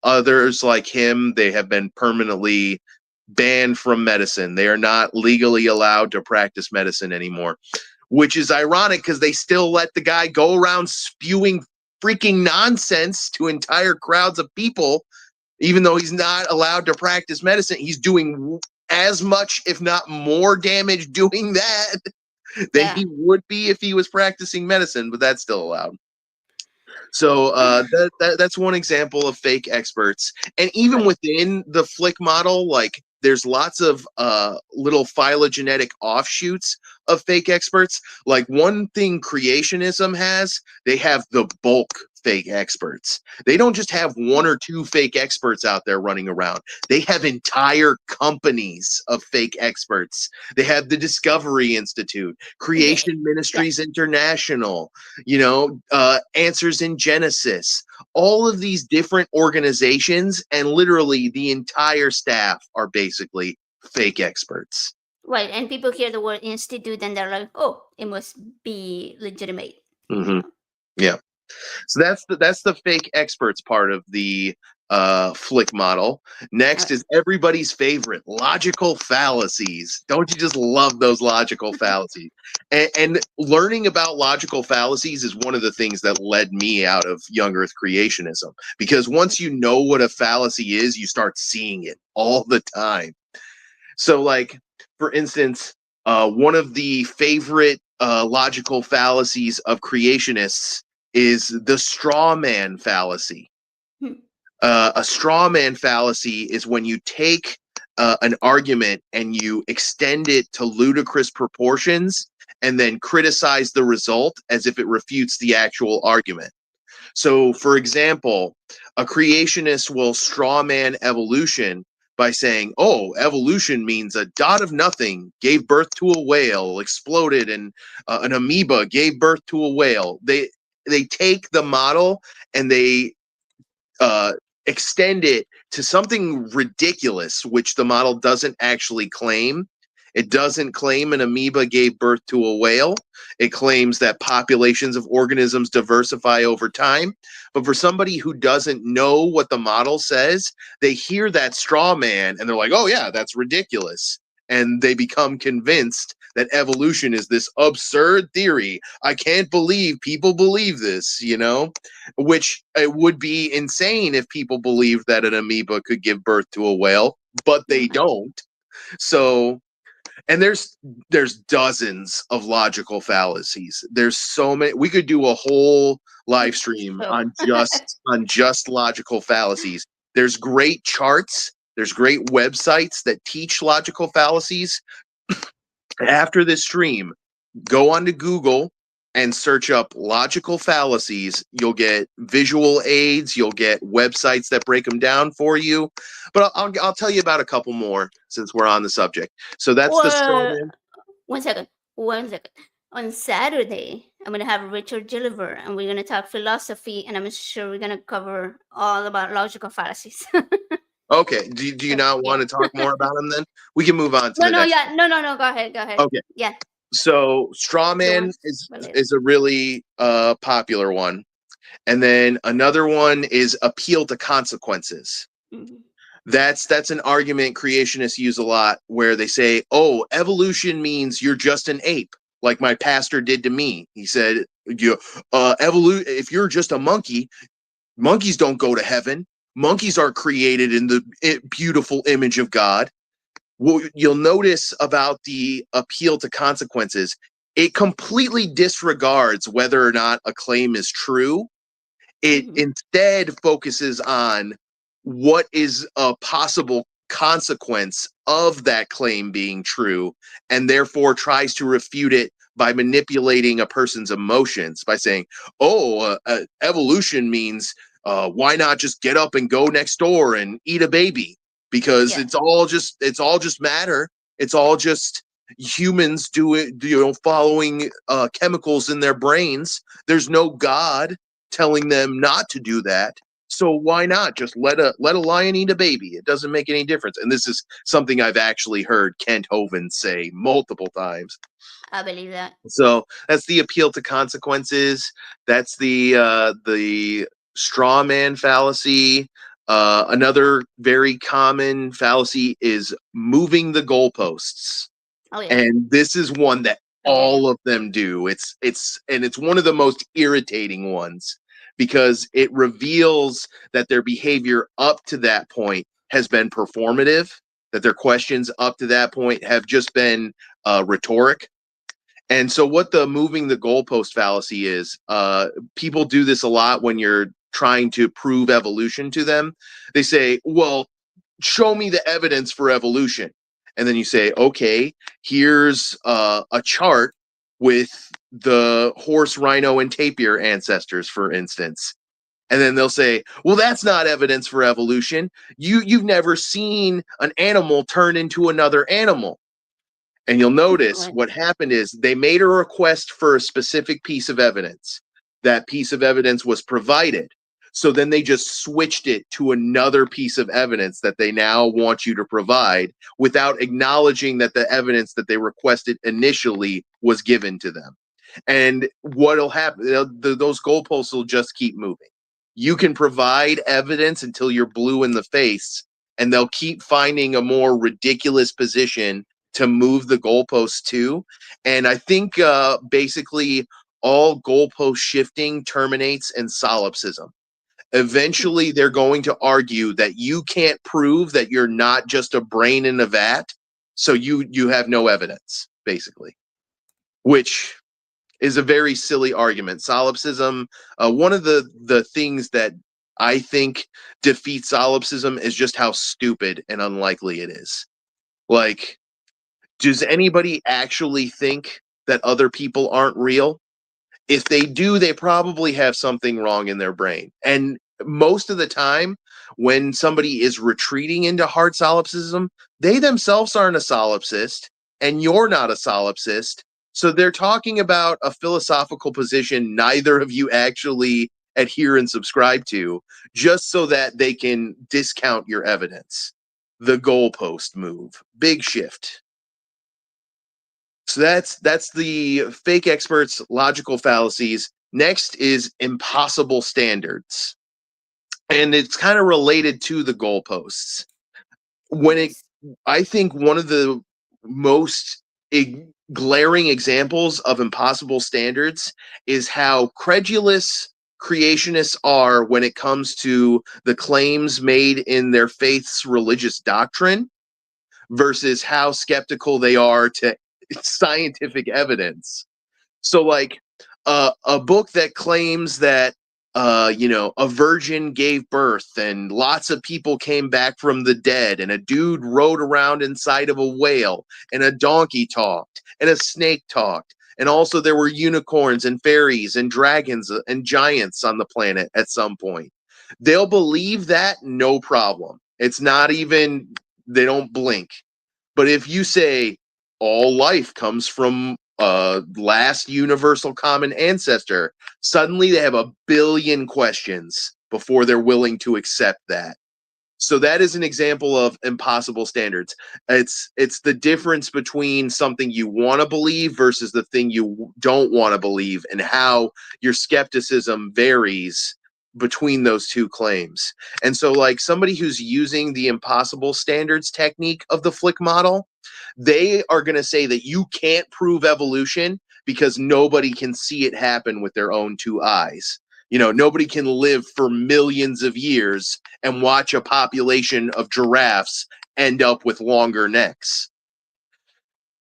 Others, like him, they have been permanently banned from medicine. They are not legally allowed to practice medicine anymore, which is ironic because they still let the guy go around spewing freaking nonsense to entire crowds of people, even though he's not allowed to practice medicine. He's doing as much, if not more damage doing that than Yeah. he would be if he was practicing medicine, but that's still allowed. So that's one example of fake experts. And even Right. within the Flick model, like there's lots of little phylogenetic offshoots of fake experts. Like one thing creationism has, they have the bulk fake experts. They don't just have one or two fake experts out there running around. They have entire companies of fake experts. They have the Discovery Institute, Creation Ministries International, Answers in Genesis, all of these different organizations, and literally the entire staff are basically fake experts. Right. And people hear the word institute and they're like, oh, it must be legitimate. Mm-hmm. Yeah. So that's the fake experts part of the Flick model. Next is everybody's favorite, logical fallacies. Don't you just love those logical fallacies? And learning about logical fallacies is one of the things that led me out of young earth creationism, because once you know what a fallacy is, you start seeing it all the time. So like, for instance, one of the favorite logical fallacies of creationists is the straw man fallacy. A straw man fallacy is when you take an argument and you extend it to ludicrous proportions and then criticize the result as if it refutes the actual argument. So, for example, a creationist will straw man evolution by saying, oh, evolution means a dot of nothing gave birth to a whale, exploded, and an amoeba gave birth to a whale. They take the model and they extend it to something ridiculous, which the model doesn't actually claim. It doesn't claim an amoeba gave birth to a whale. It claims that populations of organisms diversify over time. But for somebody who doesn't know what the model says, they hear that straw man and they're like, oh, yeah, that's ridiculous. And they become convinced that evolution is this absurd theory. I can't believe people believe this, which it would be insane if people believed that an amoeba could give birth to a whale, but they don't. So, and there's dozens of logical fallacies. There's so many. We could do a whole live stream on just logical fallacies. There's great charts. There's great websites that teach logical fallacies. After this stream, go onto Google and search up logical fallacies, you'll get visual aids, you'll get websites that break them down for you. But I'll tell you about a couple more since we're on the subject. So that's the straw Well, man. 1 second. 1 second. On Saturday, I'm gonna have Richard Gilliver, and we're gonna talk philosophy, and I'm sure we're gonna cover all about logical fallacies. Okay. Do you So not want yeah. to talk more about them then? We can move on to No, the no, next. yeah, no. Go ahead, go ahead. Okay. Yeah, So straw the man ones related. is a really popular one. And then another one is appeal to consequences. Mhm. That's an argument creationists use a lot where they say, "Oh, evolution means you're just an ape," like my pastor did to me. He said, "You if you're just a monkey, monkeys don't go to heaven. Monkeys are created in the beautiful image of God." What you'll notice about the appeal to consequences, it completely disregards whether or not a claim is true. It Mhm. instead focuses on what is a possible consequence of that claim being true, and therefore tries to refute it by manipulating a person's emotions by saying, "Oh, evolution means why not just get up and go next door and eat a baby? Because Yeah, it's all just matter. It's all just humans do it, following chemicals in their brains. There's no God telling them not to do that. So why not just let a lion eat a baby? It doesn't make any difference." And this is something I've actually heard Kent Hovind say multiple times. I believe that. So that's the appeal to consequences. That's the straw man fallacy. Another very common fallacy is moving the goalposts, Oh yeah, and this is one that oh yeah. all of them do. It's one of the most irritating ones because it reveals that their behavior up to that point has been performative, that their questions up to that point have just been rhetoric. And so, what the moving the goalpost fallacy is, people do this a lot when you're trying to prove evolution to them. They say, "Well, show me the evidence for evolution." And then you say, "Okay, here's a chart with the horse, rhino, and tapir ancestors, for instance." And then they'll say, "Well, that's not evidence for evolution. You've never seen an animal turn into another animal." And you'll notice Well, what happened is they made a request for a specific piece of evidence. That piece of evidence was provided. So then they just switched it to another piece of evidence that they now want you to provide without acknowledging that the evidence that they requested initially was given to them. And what'll happen, those goalposts will just keep moving. You can provide evidence until you're blue in the face, and they'll keep finding a more ridiculous position to move the goalposts to. And I think basically all goalpost shifting terminates in solipsism. Eventually, they're going to argue that you can't prove that you're not just a brain in a vat, so you have no evidence, basically, which is a very silly argument. Solipsism, one of the things that I think defeats solipsism is just how stupid and unlikely it is. Like, does anybody actually think that other people aren't real? If they do, they probably have something wrong in their brain. And most of the time, when somebody is retreating into hard solipsism, they themselves aren't a solipsist, and you're not a solipsist. So they're talking about a philosophical position neither of you actually adhere and subscribe to, just so that they can discount your evidence. The goalpost move, big shift. So that's the fake experts, logical fallacies. Next is impossible standards. And it's kind of related to the goalposts. When it yes. I think one of the most glaring examples of impossible standards is how credulous creationists are when it comes to the claims made in their faith's religious doctrine versus how skeptical they are to scientific evidence. So, like, a book that claims that a virgin gave birth and lots of people came back from the dead, and a dude rode around inside of a whale, and a donkey talked, and a snake talked, And also there were unicorns and fairies and dragons and giants on the planet at some point. They'll believe that, no problem. It's not even, they don't blink. But if you say all life comes from last universal common ancestor, suddenly they have a billion questions before they're willing to accept that. So that is an example of impossible standards. It's the difference between something you want to believe versus the thing you don't want to believe, and how your skepticism varies between those two claims. And so, like, somebody who's using the impossible standards technique of the Flick model, they are going to say that you can't prove evolution because nobody can see it happen with their own two eyes. You know, nobody can live for millions of years and watch a population of giraffes end up with longer necks.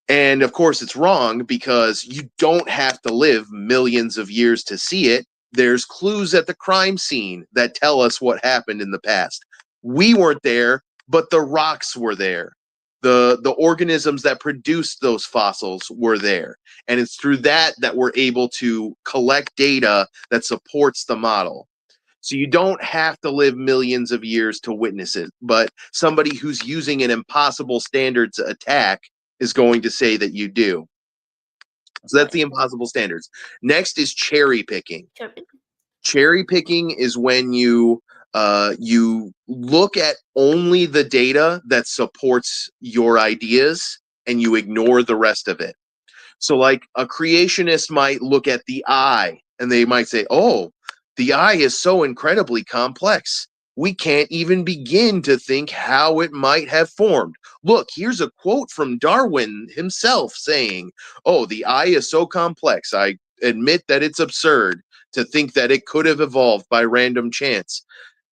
And of course, it's wrong, because you don't have to live millions of years to see it. There's clues at the crime scene that tell us what happened in the past. We weren't there, but the rocks were there. The organisms that produced those fossils were there. And it's through that we're able to collect data that supports the model. So you don't have to live millions of years to witness it, but somebody who's using an impossible standards attack is going to say that you do. So that's the impossible standards. Next is cherry picking. Cherry picking is when you look at only the data that supports your ideas and you ignore the rest of it. So like a creationist might look at the eye and they might say, oh, the eye is so incredibly complex. We can't even begin to think how it might have formed. Look, here's a quote from Darwin himself saying, oh, the eye is so complex. I admit that it's absurd to think that it could have evolved by random chance.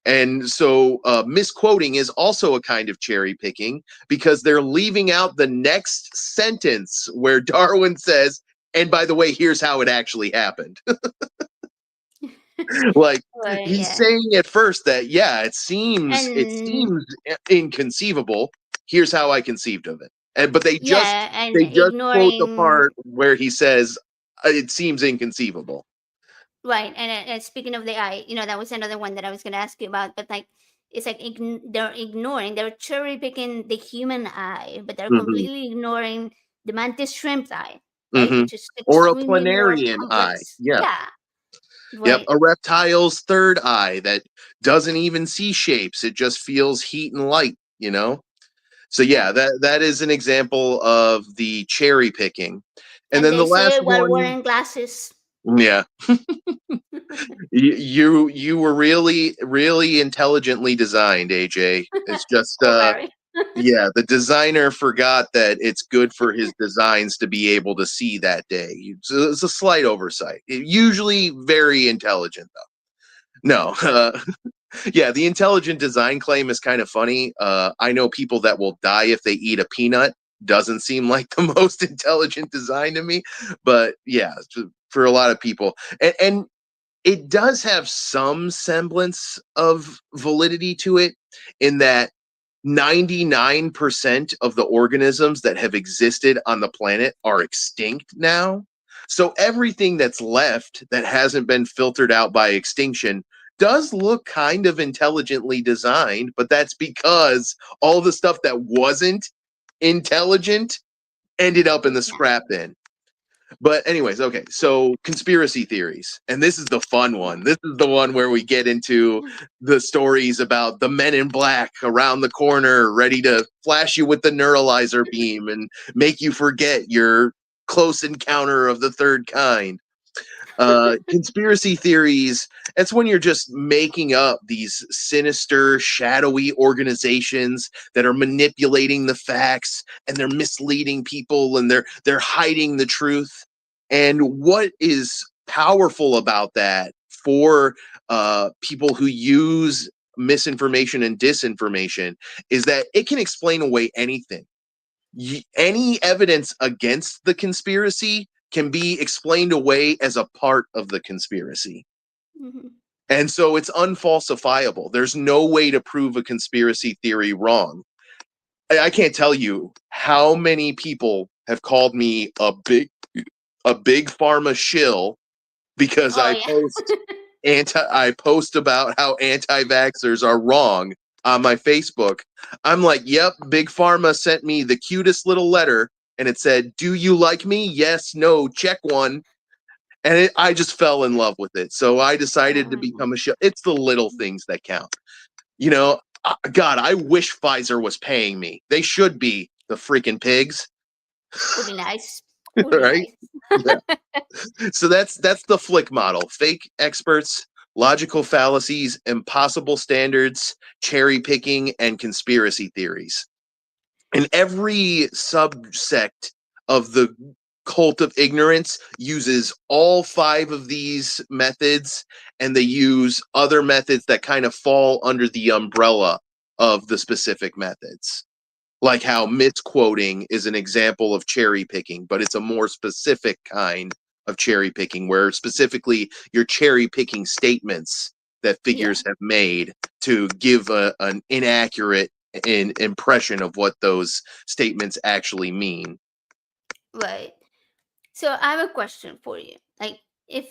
And so misquoting is also a kind of cherry picking, because they're leaving out the next sentence where Darwin says, and by the way, here's how it actually happened. Like, he's saying at first that, yeah, it seems inconceivable. Here's how I conceived of it. And but they just quote the part where he says it seems inconceivable. Right, and speaking of the eye, that was another one that I was going to ask you about. But like, it's like they're cherry picking the human eye, but they're completely ignoring the mantis shrimp eye, right? Which is or a extremely more planarian eye. complex. Yeah. Right. Yep, a reptile's third eye that doesn't even see shapes; it just feels heat and light. So yeah, that is an example of the cherry picking. And then the last while one, wearing glasses. Yeah. you were really intelligently designed, AJ. It's just yeah, the designer forgot that it's good for his designs to be able to see that day. It's a slight oversight. Usually very intelligent though. No. Yeah, the intelligent design claim is kind of funny. I know people that will die if they eat a peanut. Doesn't seem like the most intelligent design to me, but yeah, for a lot of people. And it does have some semblance of validity to it, in that 99% of the organisms that have existed on the planet are extinct now. So everything that's left that hasn't been filtered out by extinction does look kind of intelligently designed, but that's because all the stuff that wasn't intelligent ended up in the scrap bin. But anyways, okay, so conspiracy theories. And this is the fun one. This is the one where we get into the stories about the men in black around the corner ready to flash you with the neuralizer beam and make you forget your close encounter of the third kind. Conspiracy theories, that's when you're just making up these sinister, shadowy organizations that are manipulating the facts, and they're misleading people, and they're hiding the truth. And what is powerful about that for people who use misinformation and disinformation is that it can explain away anything. Any evidence against the conspiracy can be explained away as a part of the conspiracy. And so it's unfalsifiable. There's no way to prove a conspiracy theory wrong. I can't tell you how many people have called me a a big pharma shill because Oh yeah. I post about how anti-vaxxers are wrong on my Facebook. I'm like, yep, Big Pharma sent me the cutest little letter and it said, "Do you like me? Yes, no, check one." And I just fell in love with it. So I decided to Um, become a shill. It's the little things that count. You know, God, I wish Pfizer was paying me. They should be, the freaking pigs, would be nice. Would be right? nice. Yeah. So that's the flick model. Fake experts, logical fallacies, impossible standards, cherry picking, and conspiracy theories. And every subsect of the cult of ignorance uses all five of these methods, and they use other methods that kind of fall under the umbrella of the specific methods. Like how misquoting is an example of cherry picking, but it's a more specific kind of cherry picking, where specifically you're cherry picking statements that Yeah. figures have made to give an inaccurate impression of what those statements actually mean. Right. So I have a question for you. Like, if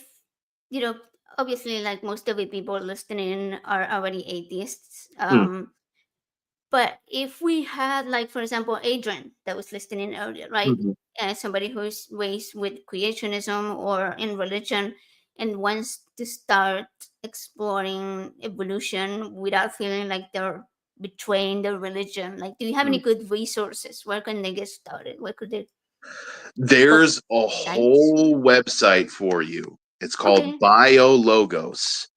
you know, obviously, like most of the people listening are already atheists. Mm, But if we had, like, for example, Adrian that was listening earlier, right? mhm. Somebody who's raised with creationism or in religion and wants to start exploring evolution without feeling like they're betraying their religion. Like, do you have any Mm. good resources? Where can they get started? Where could they go? There's a Sites? whole website for you. It's called Okay. BioLogos,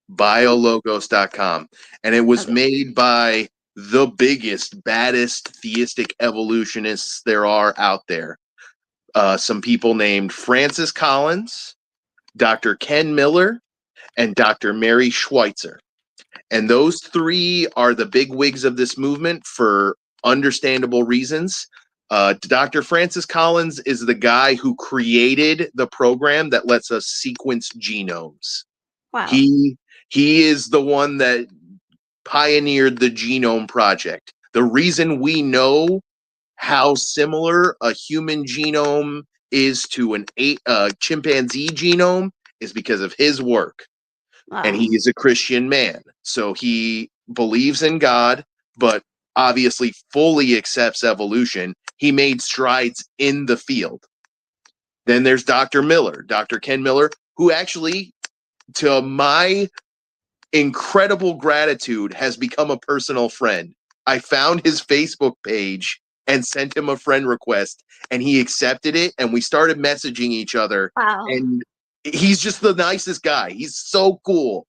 Okay. biologos.com. And it was Okay. made by the biggest, baddest theistic evolutionists there are out there. Some people named Francis Collins, Dr. Ken Miller, and Dr. Mary Schweitzer. And those three are the big wigs of this movement for understandable reasons. Dr. Francis Collins is the guy who created the program that lets us sequence genomes. Wow. He he is the one that pioneered the Genome Project. The reason we know how similar a human genome is to a chimpanzee genome is because of his work. And he Wow. is a Christian man. So he believes in God, but obviously fully accepts evolution. He made strides in the field. Then there's Dr. Miller, Dr. Ken Miller, who actually, to my incredible gratitude, has become a personal friend. I found his Facebook page and sent him a friend request, and he accepted it, and we started messaging each other. Wow. And he's just the nicest guy. He's so cool.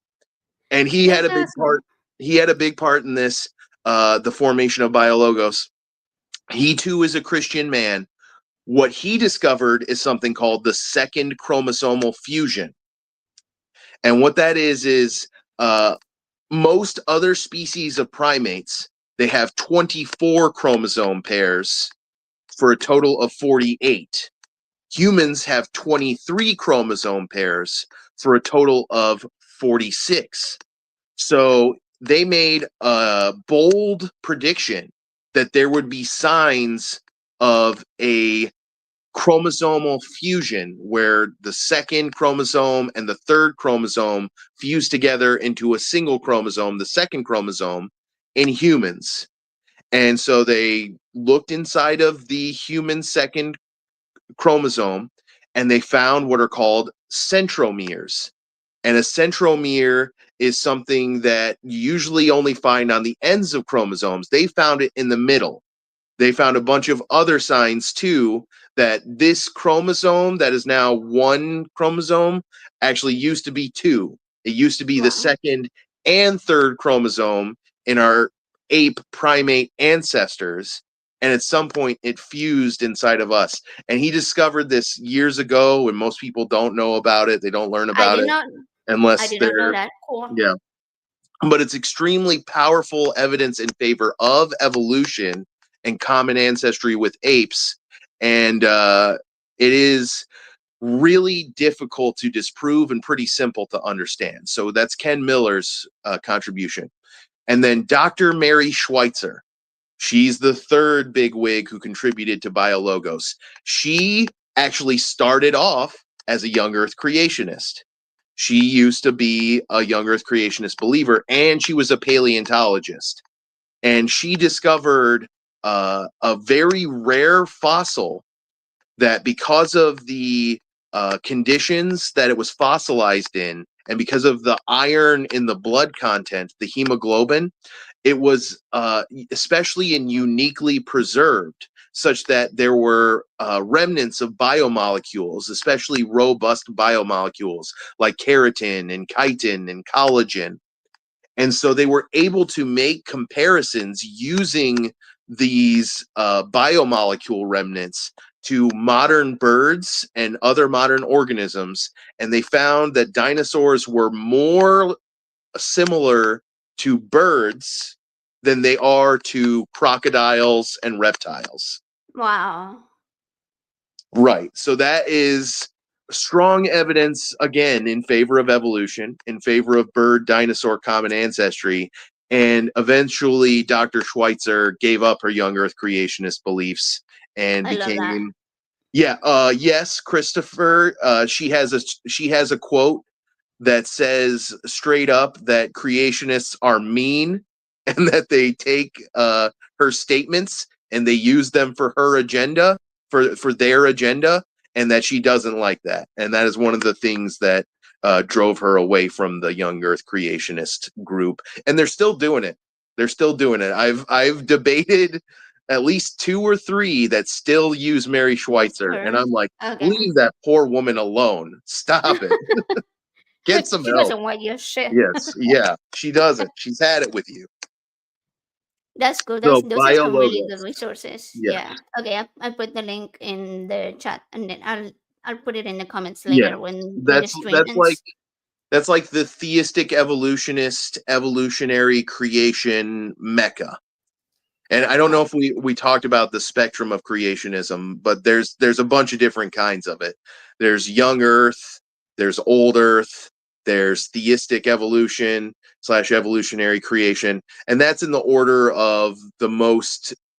And he had That's a big awesome. part. He had a big part in this, the formation of BioLogos. He too is a Christian man. What he discovered is something called the second chromosomal fusion. And what that is uh, most other species of primates, they have 24 chromosome pairs for a total of 48. Humans have 23 chromosome pairs for a total of 46. So they made a bold prediction that there would be signs of a chromosomal fusion where the second chromosome and the third chromosome fuse together into a single chromosome, the second chromosome, in humans. And so they looked inside of the human second chromosome and they found what are called centromeres. And a centromere is something that you usually only find on the ends of chromosomes. They found it in the middle. They found a bunch of other signs too that this chromosome that is now one chromosome actually used to be two. It used to be the Wow. second and third chromosome in our ape primate ancestors. And at some point, it fused inside of us. And he discovered this years ago, and most people don't know about it. They don't learn I about did it not I unless did not know they're, that. Cool. yeah. But it's extremely powerful evidence in favor of evolution and common ancestry with apes. And it is really difficult to disprove and pretty simple to understand. So that's Ken Miller's contribution. And then Dr. Mary Schweitzer. She's the third big wig who contributed to BioLogos. She actually started off as a young Earth creationist. She used to be a young Earth creationist believer, and she was a paleontologist. And she discovered a very rare fossil that, because of the conditions that it was fossilized in, and because of the iron in the blood content, the hemoglobin, it was especially and uniquely preserved, such that there were remnants of biomolecules, especially robust biomolecules like keratin and chitin and collagen. And so they were able to make comparisons using these biomolecule remnants to modern birds and other modern organisms. And they found that dinosaurs were more similar to birds than they are to crocodiles and reptiles. Wow. Right. So that is strong evidence, again, in favor of evolution, in favor of bird dinosaur common ancestry. And eventually, Dr. Schweitzer gave up her young Earth creationist beliefs and I love that. became, yes, Christopher. She has a quote that says straight up that creationists are mean, and that they take her statements and they use them for her agenda, for their agenda, and that she doesn't like that. And that is one of the things that drove her away from the young Earth creationist group. And they're still doing it. They're still doing it. I've debated at least 2 or 3 that still use Mary Schweitzer, and Her. I'm like, Okay. leave that poor woman alone. Stop it. Get some She help. doesn't want your shit. Yes, yeah, she doesn't. She's had it with you. That's good. So Those are some really good BioLogos. resources. Yeah, Yeah. Okay. I'll put the link in the chat, and then I'll put it in the comments yeah. later when the That's stream that's like ends. that's like the theistic evolutionist evolutionary creation mecca. And I don't know Wow. if we talked about the spectrum of creationism, but there's a bunch of different kinds of it. There's young Earth, there's old Earth, there's theistic evolution / evolutionary creation, and that's in the order of the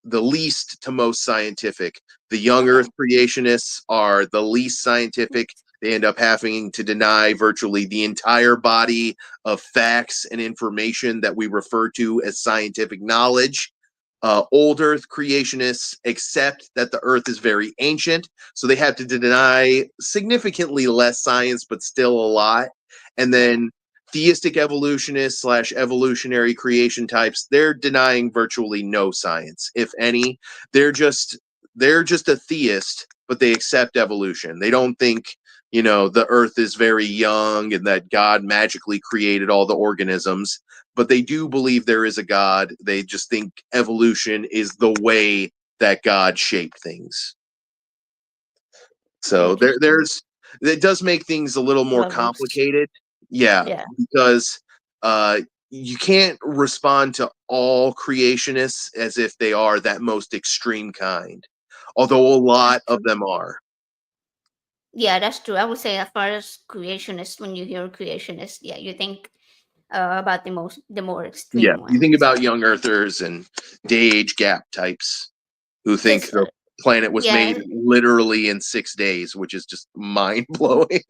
least to most scientific. The young Okay. Earth creationists are the least scientific. They end up having to deny virtually the entire body of facts and information that we refer to as scientific knowledge. Old Earth creationists accept that the Earth is very ancient, so they have to deny significantly less science, but still a lot. And Yeah. then theistic evolutionists / evolutionary creation types, they're denying virtually no science, if any. They're just a theist, but they accept evolution. They don't think the Earth is very young and that God magically created all the organisms, but they do believe there is a God. They just think evolution is the way that God shaped things. So Interesting. it does make things a little more Levels. complicated. Yeah, Yeah. because uh, you can't respond to all creationists as if they are that most extreme kind, although a That's lot of true. them are. Yeah, that's true. I would say as far as creationist, when you hear creationist, yeah, you think about the more Yeah, extreme you think ones. about young earthers and day age gap types who think Because the planet was yeah, made literally in 6 days, which is just mind blowing.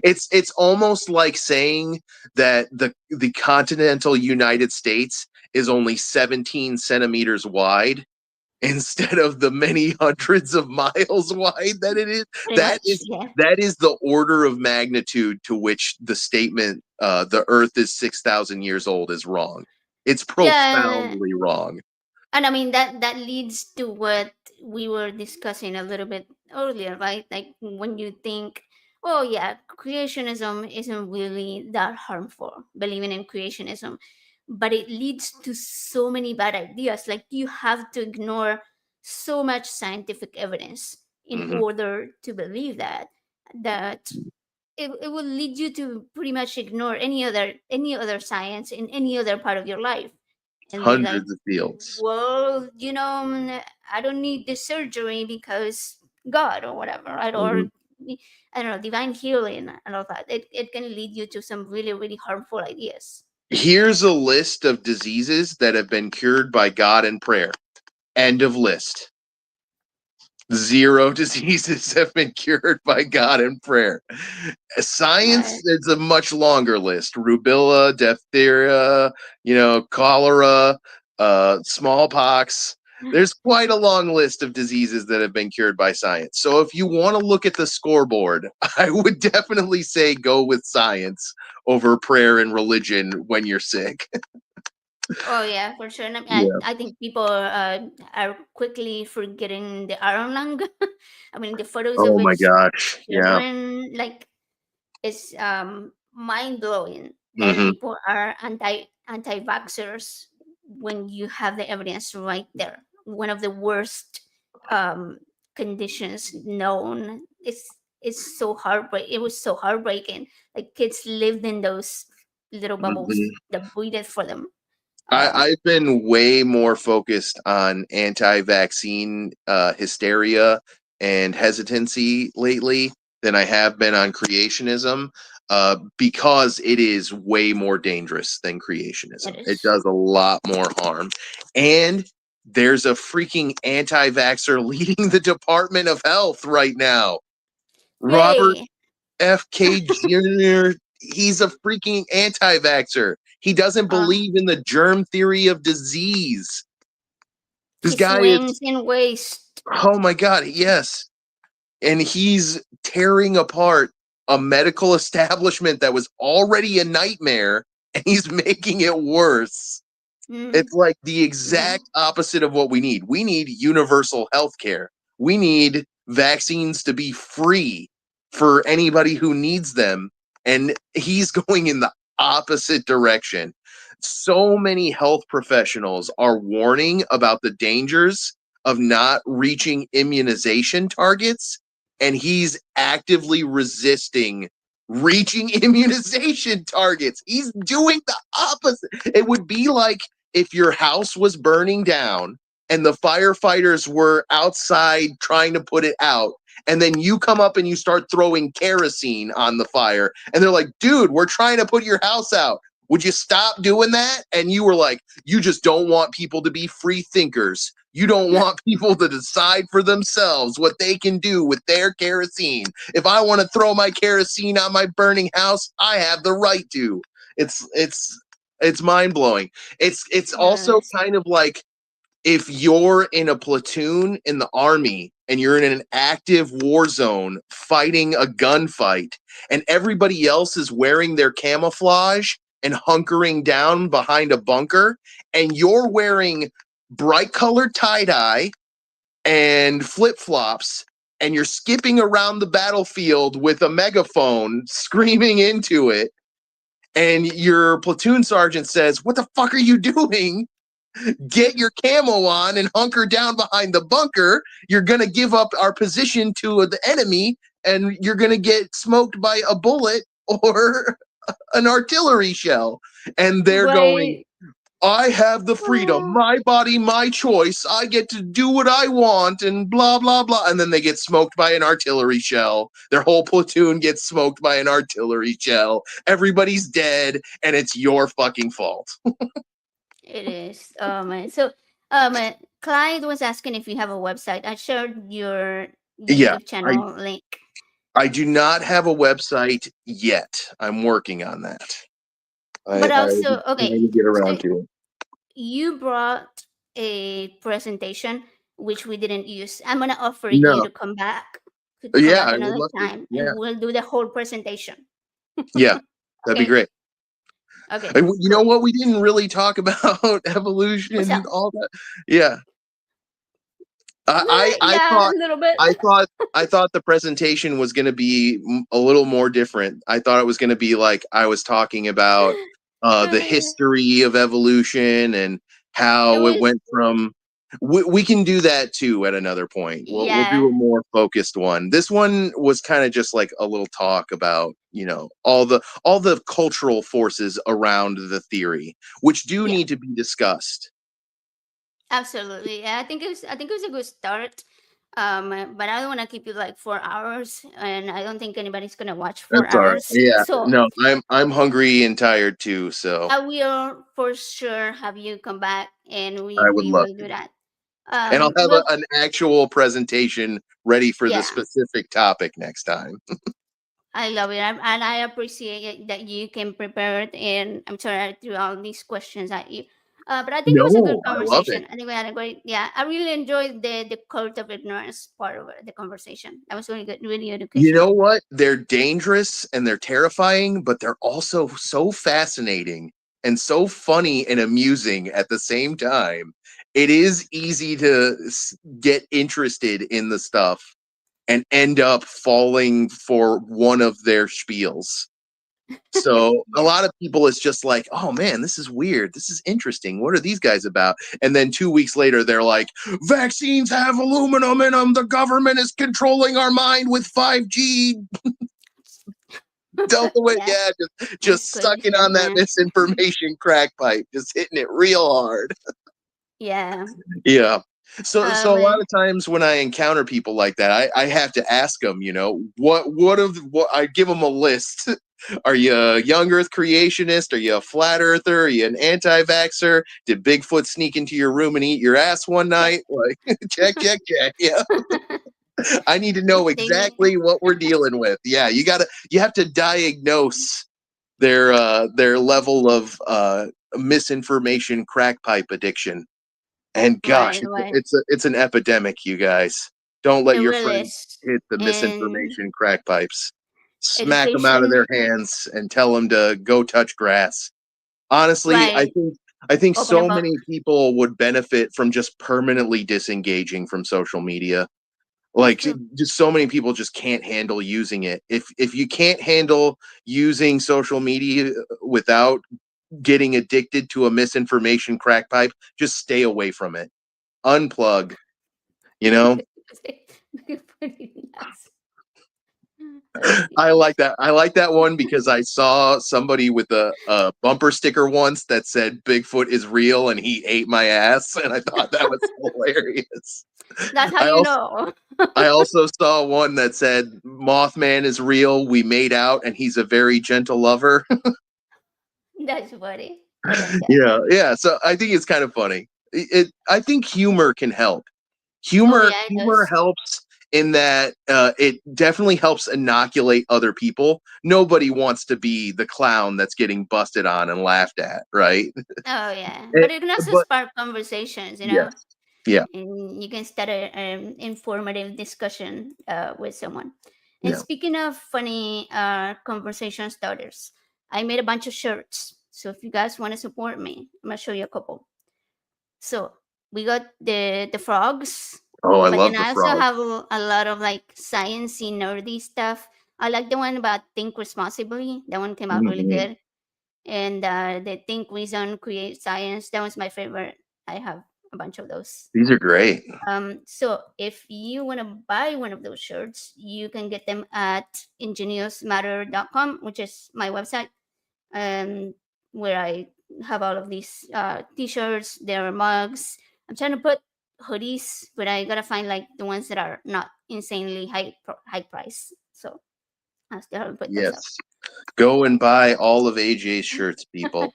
It's almost like saying that the continental United States is only 17 centimeters wide instead of the many hundreds of miles wide that it is. pretty That much. is Yeah. that is the order of magnitude to which the statement the Earth is 6,000 years old is wrong. It's Yeah, profoundly wrong. and I mean that leads to what we were discussing a little bit earlier, right? Like when you think, oh yeah, creationism isn't really that harmful, believing in creationism, but it leads to so many bad ideas. Like you have to ignore so much scientific evidence in Mhm. order to believe that it will lead you to pretty much ignore any other science in any other part of your life and be like, Hundreds of fields. well, I don't need this surgery because God or whatever, right? Or Mhm. I don't know, divine healing and all that. It can lead you to some really, really harmful ideas. Here's a list of diseases that have been cured by God and prayer. End of list. 0 diseases have been cured by God and prayer. Science, Right. it's a much longer list. Rubella, diphtheria, cholera, smallpox. There's quite a long list of diseases that have been cured by science. So if you want to look at the scoreboard, I would definitely say go with science over prayer and religion when you're sick. Oh yeah, for sure. And Yeah. I think people are quickly forgetting the iron lung. I mean, the photos Oh of my its gosh. Yeah. children, like, it's mind blowing that Hmm. people are anti-vaxxers when you have the evidence right there. One of the worst um, conditions known. It's so heartbreak. It was so heartbreaking. Like kids lived in those little bubbles Hmm. that breathed for them. I've been way more focused on anti-vaccine hysteria and hesitancy lately than I have been on creationism, because it is way more dangerous than It creationism. It is. does a lot more harm. And there's a freaking anti-vaxxer leading the Department of Health right now. Robert Yay! F.K. Jr., he's a freaking anti-vaxxer. He doesn't Uh, believe in the germ theory of disease. This he guy is, swims in waste. oh my God, yes. And he's tearing apart a medical establishment that was already a nightmare, and he's making it worse. Mm, It's like the yeah. exact opposite of what we need. We need universal health care. We need vaccines to be free for anybody who needs them. And he's going in the opposite direction. So many health professionals are warning about the dangers of not reaching immunization targets, and he's actively resisting reaching immunization targets. He's doing the opposite. It would be like if your house was burning down and the firefighters were outside trying to put it out, and then you come up and you start throwing kerosene on the fire, and they're like, dude, we're trying to put your house out. Would you stop doing that? And you were like, you just don't want people to be free thinkers. You don't want people to decide for themselves what they can do with their kerosene. If I want to throw my kerosene on my burning house, I have the right to. It's mind blowing. It's also Yes. kind of like if you're in a platoon in the army and you're in an active war zone fighting a gunfight, and everybody else is wearing their camouflage and hunkering down behind a bunker, and you're wearing bright colored tie-dye and flip-flops, and you're skipping around the battlefield with a megaphone screaming into it, and your platoon sergeant says, "What the fuck are you doing? Get your camo on and hunker down behind the bunker. You're going to give up our position to the enemy, and you're going to get smoked by a bullet or an artillery shell." And they're going, Right. I have the freedom, Oh, my body, my choice. I get to do what I want, and blah, blah, blah. And then they get smoked by an artillery shell. Their whole platoon gets smoked by an artillery shell. Everybody's dead, and it's your fucking fault. it is. So, Clyde was asking if you have a website. I shared your Yeah, YouTube I channel link. I do not have a website yet. I'm working on that. But I'm also, trying okay, to get so around to it. you brought a presentation which we didn't use. I'm gonna offer you No. to come Yeah, back I would another love to. time, Yeah. and we'll do the whole presentation. Yeah, that'd be Okay. great. Okay. And you know Cool. what? We didn't really talk about What's evolution, up? all that. Yeah. I Yeah, thought a little bit. I thought I thought the presentation was going to be a little more different. I thought it was going to be like I was talking about the it history of evolution and how it was. went from. We can do that too at another point. We'll do Yeah. a more focused one. This one was kind of just like a little talk about all the cultural forces around the theory, which do Yeah. need to be discussed. Absolutely. Yeah, I think it was a good start. But I don't want to keep you like 4 hours, and I don't think anybody's gonna watch four That's all right. hours. Yeah, So no, I'm hungry and tired too, so I will for sure have you come back, and I would we love will do to. that. And I'll have Well, an actual presentation ready for the yeah, specific topic next time. I love it, and I appreciate it that you can prepare it. And I'm sorry I threw all these questions at you, but I think it was a good No, I love it. conversation. I think we had a great, yeah. I really enjoyed the cult of ignorance part of it, the conversation. That was really good, really You know educational. what? They're dangerous and they're terrifying, but they're also so fascinating and so funny and amusing at the same time. It is easy to get interested in the stuff and end up falling for one of their spiels. So a Yeah. lot of people, it's just like, oh man, this is weird. This is interesting. What are these guys about? And then 2 weeks later, they're like, vaccines have aluminum in them. The government is controlling our mind with 5G. Delta wave. Yeah, Yeah, that's just crazy sucking stuff, on that man. misinformation crack pipe, just hitting it real hard. Yeah. Yeah. So a lot Man. of times when I encounter people like that, I have to ask them, what I give them a list. Are you a young earth creationist? Are you a flat earther? Are you an anti-vaxxer? Did Bigfoot sneak into your room and eat your ass one Check. night? Like check, check, check. Yeah. I need to know They exactly what we're dealing with. Yeah, you have to diagnose their level of misinformation crack pipe addiction. And gosh, right, right. it's an epidemic, you guys. Don't let It your really friends is. hit the And misinformation crack pipes. Smack them out of education, their hands and tell them to go touch grass. Honestly, right. I think Open so about many people would benefit from just permanently disengaging from social media. that's Like true. just so many people just can't handle using it. If you can't handle using social media without getting addicted to a misinformation crack pipe, just stay away from it. Unplug, you know? Yes. Oh, I goodness. like that. I like that one because I saw somebody with a bumper sticker once that said Bigfoot is real and he ate my ass, and I thought that was hilarious. That's how I you also know. I also saw one that said Mothman is real. We made out, and he's a very gentle lover. That's funny. I like that. Yeah, yeah. So I think it's kind of funny. I think humor can help. Oh Humor yeah, it humor does. helps in that it definitely helps inoculate other people. Nobody wants to be the clown that's getting busted on and laughed at, right? Oh yeah, Eh, but it can also but spark conversations, yes, yeah, and you can start an informative discussion with someone. And yeah. speaking of funny conversation starters, I made a bunch of shirts. So if you guys want to support me, I'm gonna show you a couple. So we got the frogs, Oh, I but then love the I also frogs. have a lot of like sciencey nerdy stuff. I like the one about think responsibly. That one came out really Mhm. good. And the think reason create science. That was my favorite. I have a bunch of those. These are great. So if you want to buy one of those shirts, you can get them at ingeniusmatter.com, which is my website, um, where I have all of these t-shirts. There are mugs. I'm trying to put hoodies, but I gotta find like the ones that are not insanely high price. So I still haven't put those up. Yes. Go and buy all of AJ's shirts, people. I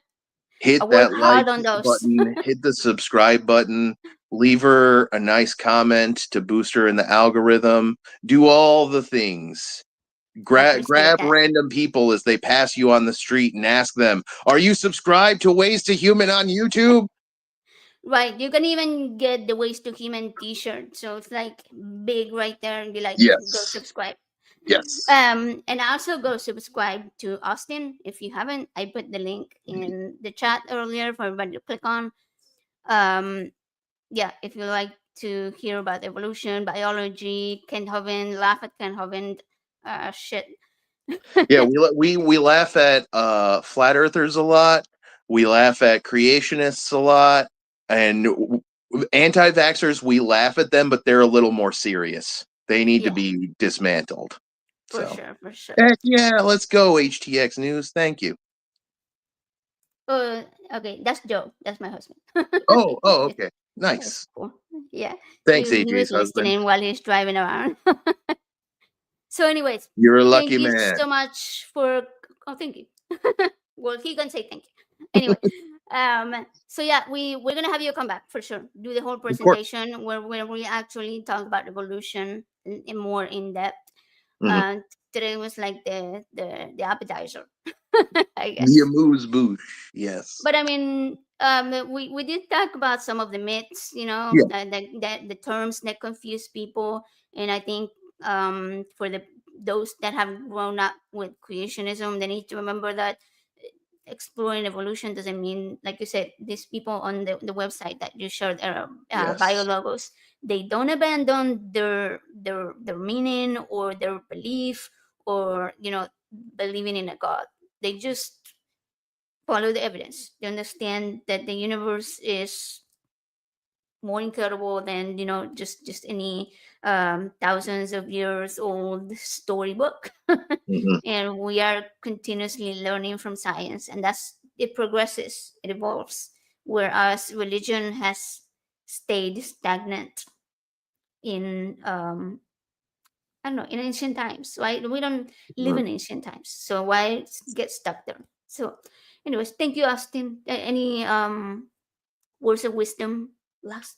Hit work that like hard on those. button, hit the subscribe button, leave her a nice comment to boost her in the algorithm. Do all the things. I Grab appreciate that. random people as they pass you on the street and ask them, "Are you subscribed to Ways to Human on YouTube?" Right, you can even get the Ways to Human T-shirt, so it's like big right there, and be like, go Yes. subscribe. Yes. And also go subscribe to Austin if you haven't. I put the link in the chat earlier for everybody to click on. Um, yeah, if you like to hear about evolution, biology, Kent Hovind, laugh at Kent Hovind, shit. Yeah, we laugh at flat earthers a lot. We laugh at creationists a lot, and anti-vaxxers. We laugh at them, but they're a little more serious. They need to Yeah, be dismantled. for So, sure, for sure. heck yeah, let's go HTX News. Thank you. Okay, that's Joe. That's my husband. Oh, Yeah, okay, that's nice. cool. Yeah, Thanks, he was AJ's husband. listening while he's driving around. So, anyways, You're a thank lucky you man. so much for. Oh, thank you. Well, he can say thank you. Anyway, So yeah, we're gonna have you come back for sure. Do the whole Of course. presentation where we actually talk about evolution in more in depth. Mhm. Uh, Today was like the appetizer, I The guess. amuse bouche. Yes. But I mean, we did talk about some of the myths, you know, Yeah. that the terms that confuse people, and I think for those that have grown up with creationism, they need to remember that exploring evolution doesn't mean, like you said, these people on the website that you shared their bio Yes. logos, they don't abandon their meaning or their belief or believing in a god. They just follow the evidence. They understand that the universe is more incredible than just any thousands of years old storybook. Mhm. And we are continuously learning from science, and that's it progresses, it evolves, whereas religion has stayed stagnant in I don't know, in ancient times. Why we don't live Mhm. in ancient times? So why get stuck there? So, anyways, thank you, Austin. Any words of wisdom, last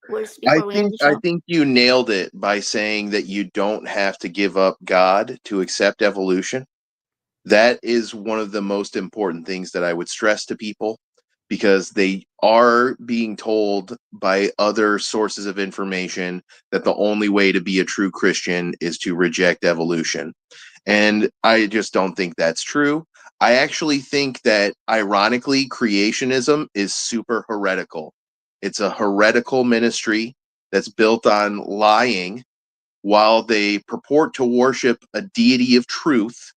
words before we end the I show? think you nailed it by saying that you don't have to give up God to accept evolution. That is one of the most important things that I would stress to people, because they are being told by other sources of information that the only way to be a true Christian is to reject evolution. And I just don't think that's true. I actually think that, ironically, creationism is super heretical. It's a heretical ministry that's built on lying. While they purport to worship a deity of truth,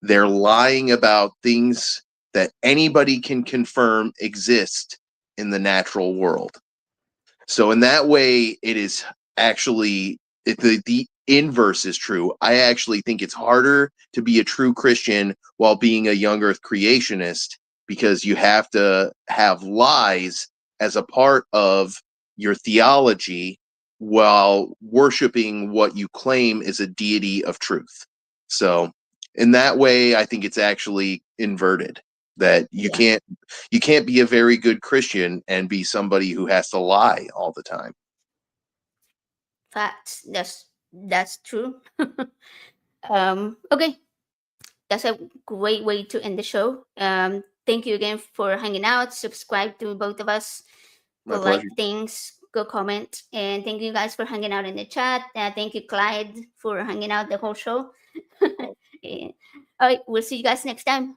they're lying about things that anybody can confirm exist in the natural world. So in that way, it is actually the inverse is true. I actually think it's harder to be a true Christian while being a young Earth creationist, because you have to have lies as a part of your theology while worshiping what you claim is a deity of truth. So in that way, I think it's actually inverted, that Yeah, you can't be a very good Christian and be somebody who has to lie all the time. facts. That's true. Okay, that's a great way to end the show. Thank you again for hanging out. Subscribe to both of us. My Go like pleasure. things. Go comment. And thank you guys for hanging out in the chat. Thank you, Clyde, for hanging out the whole show. And, all right, we'll see you guys next time.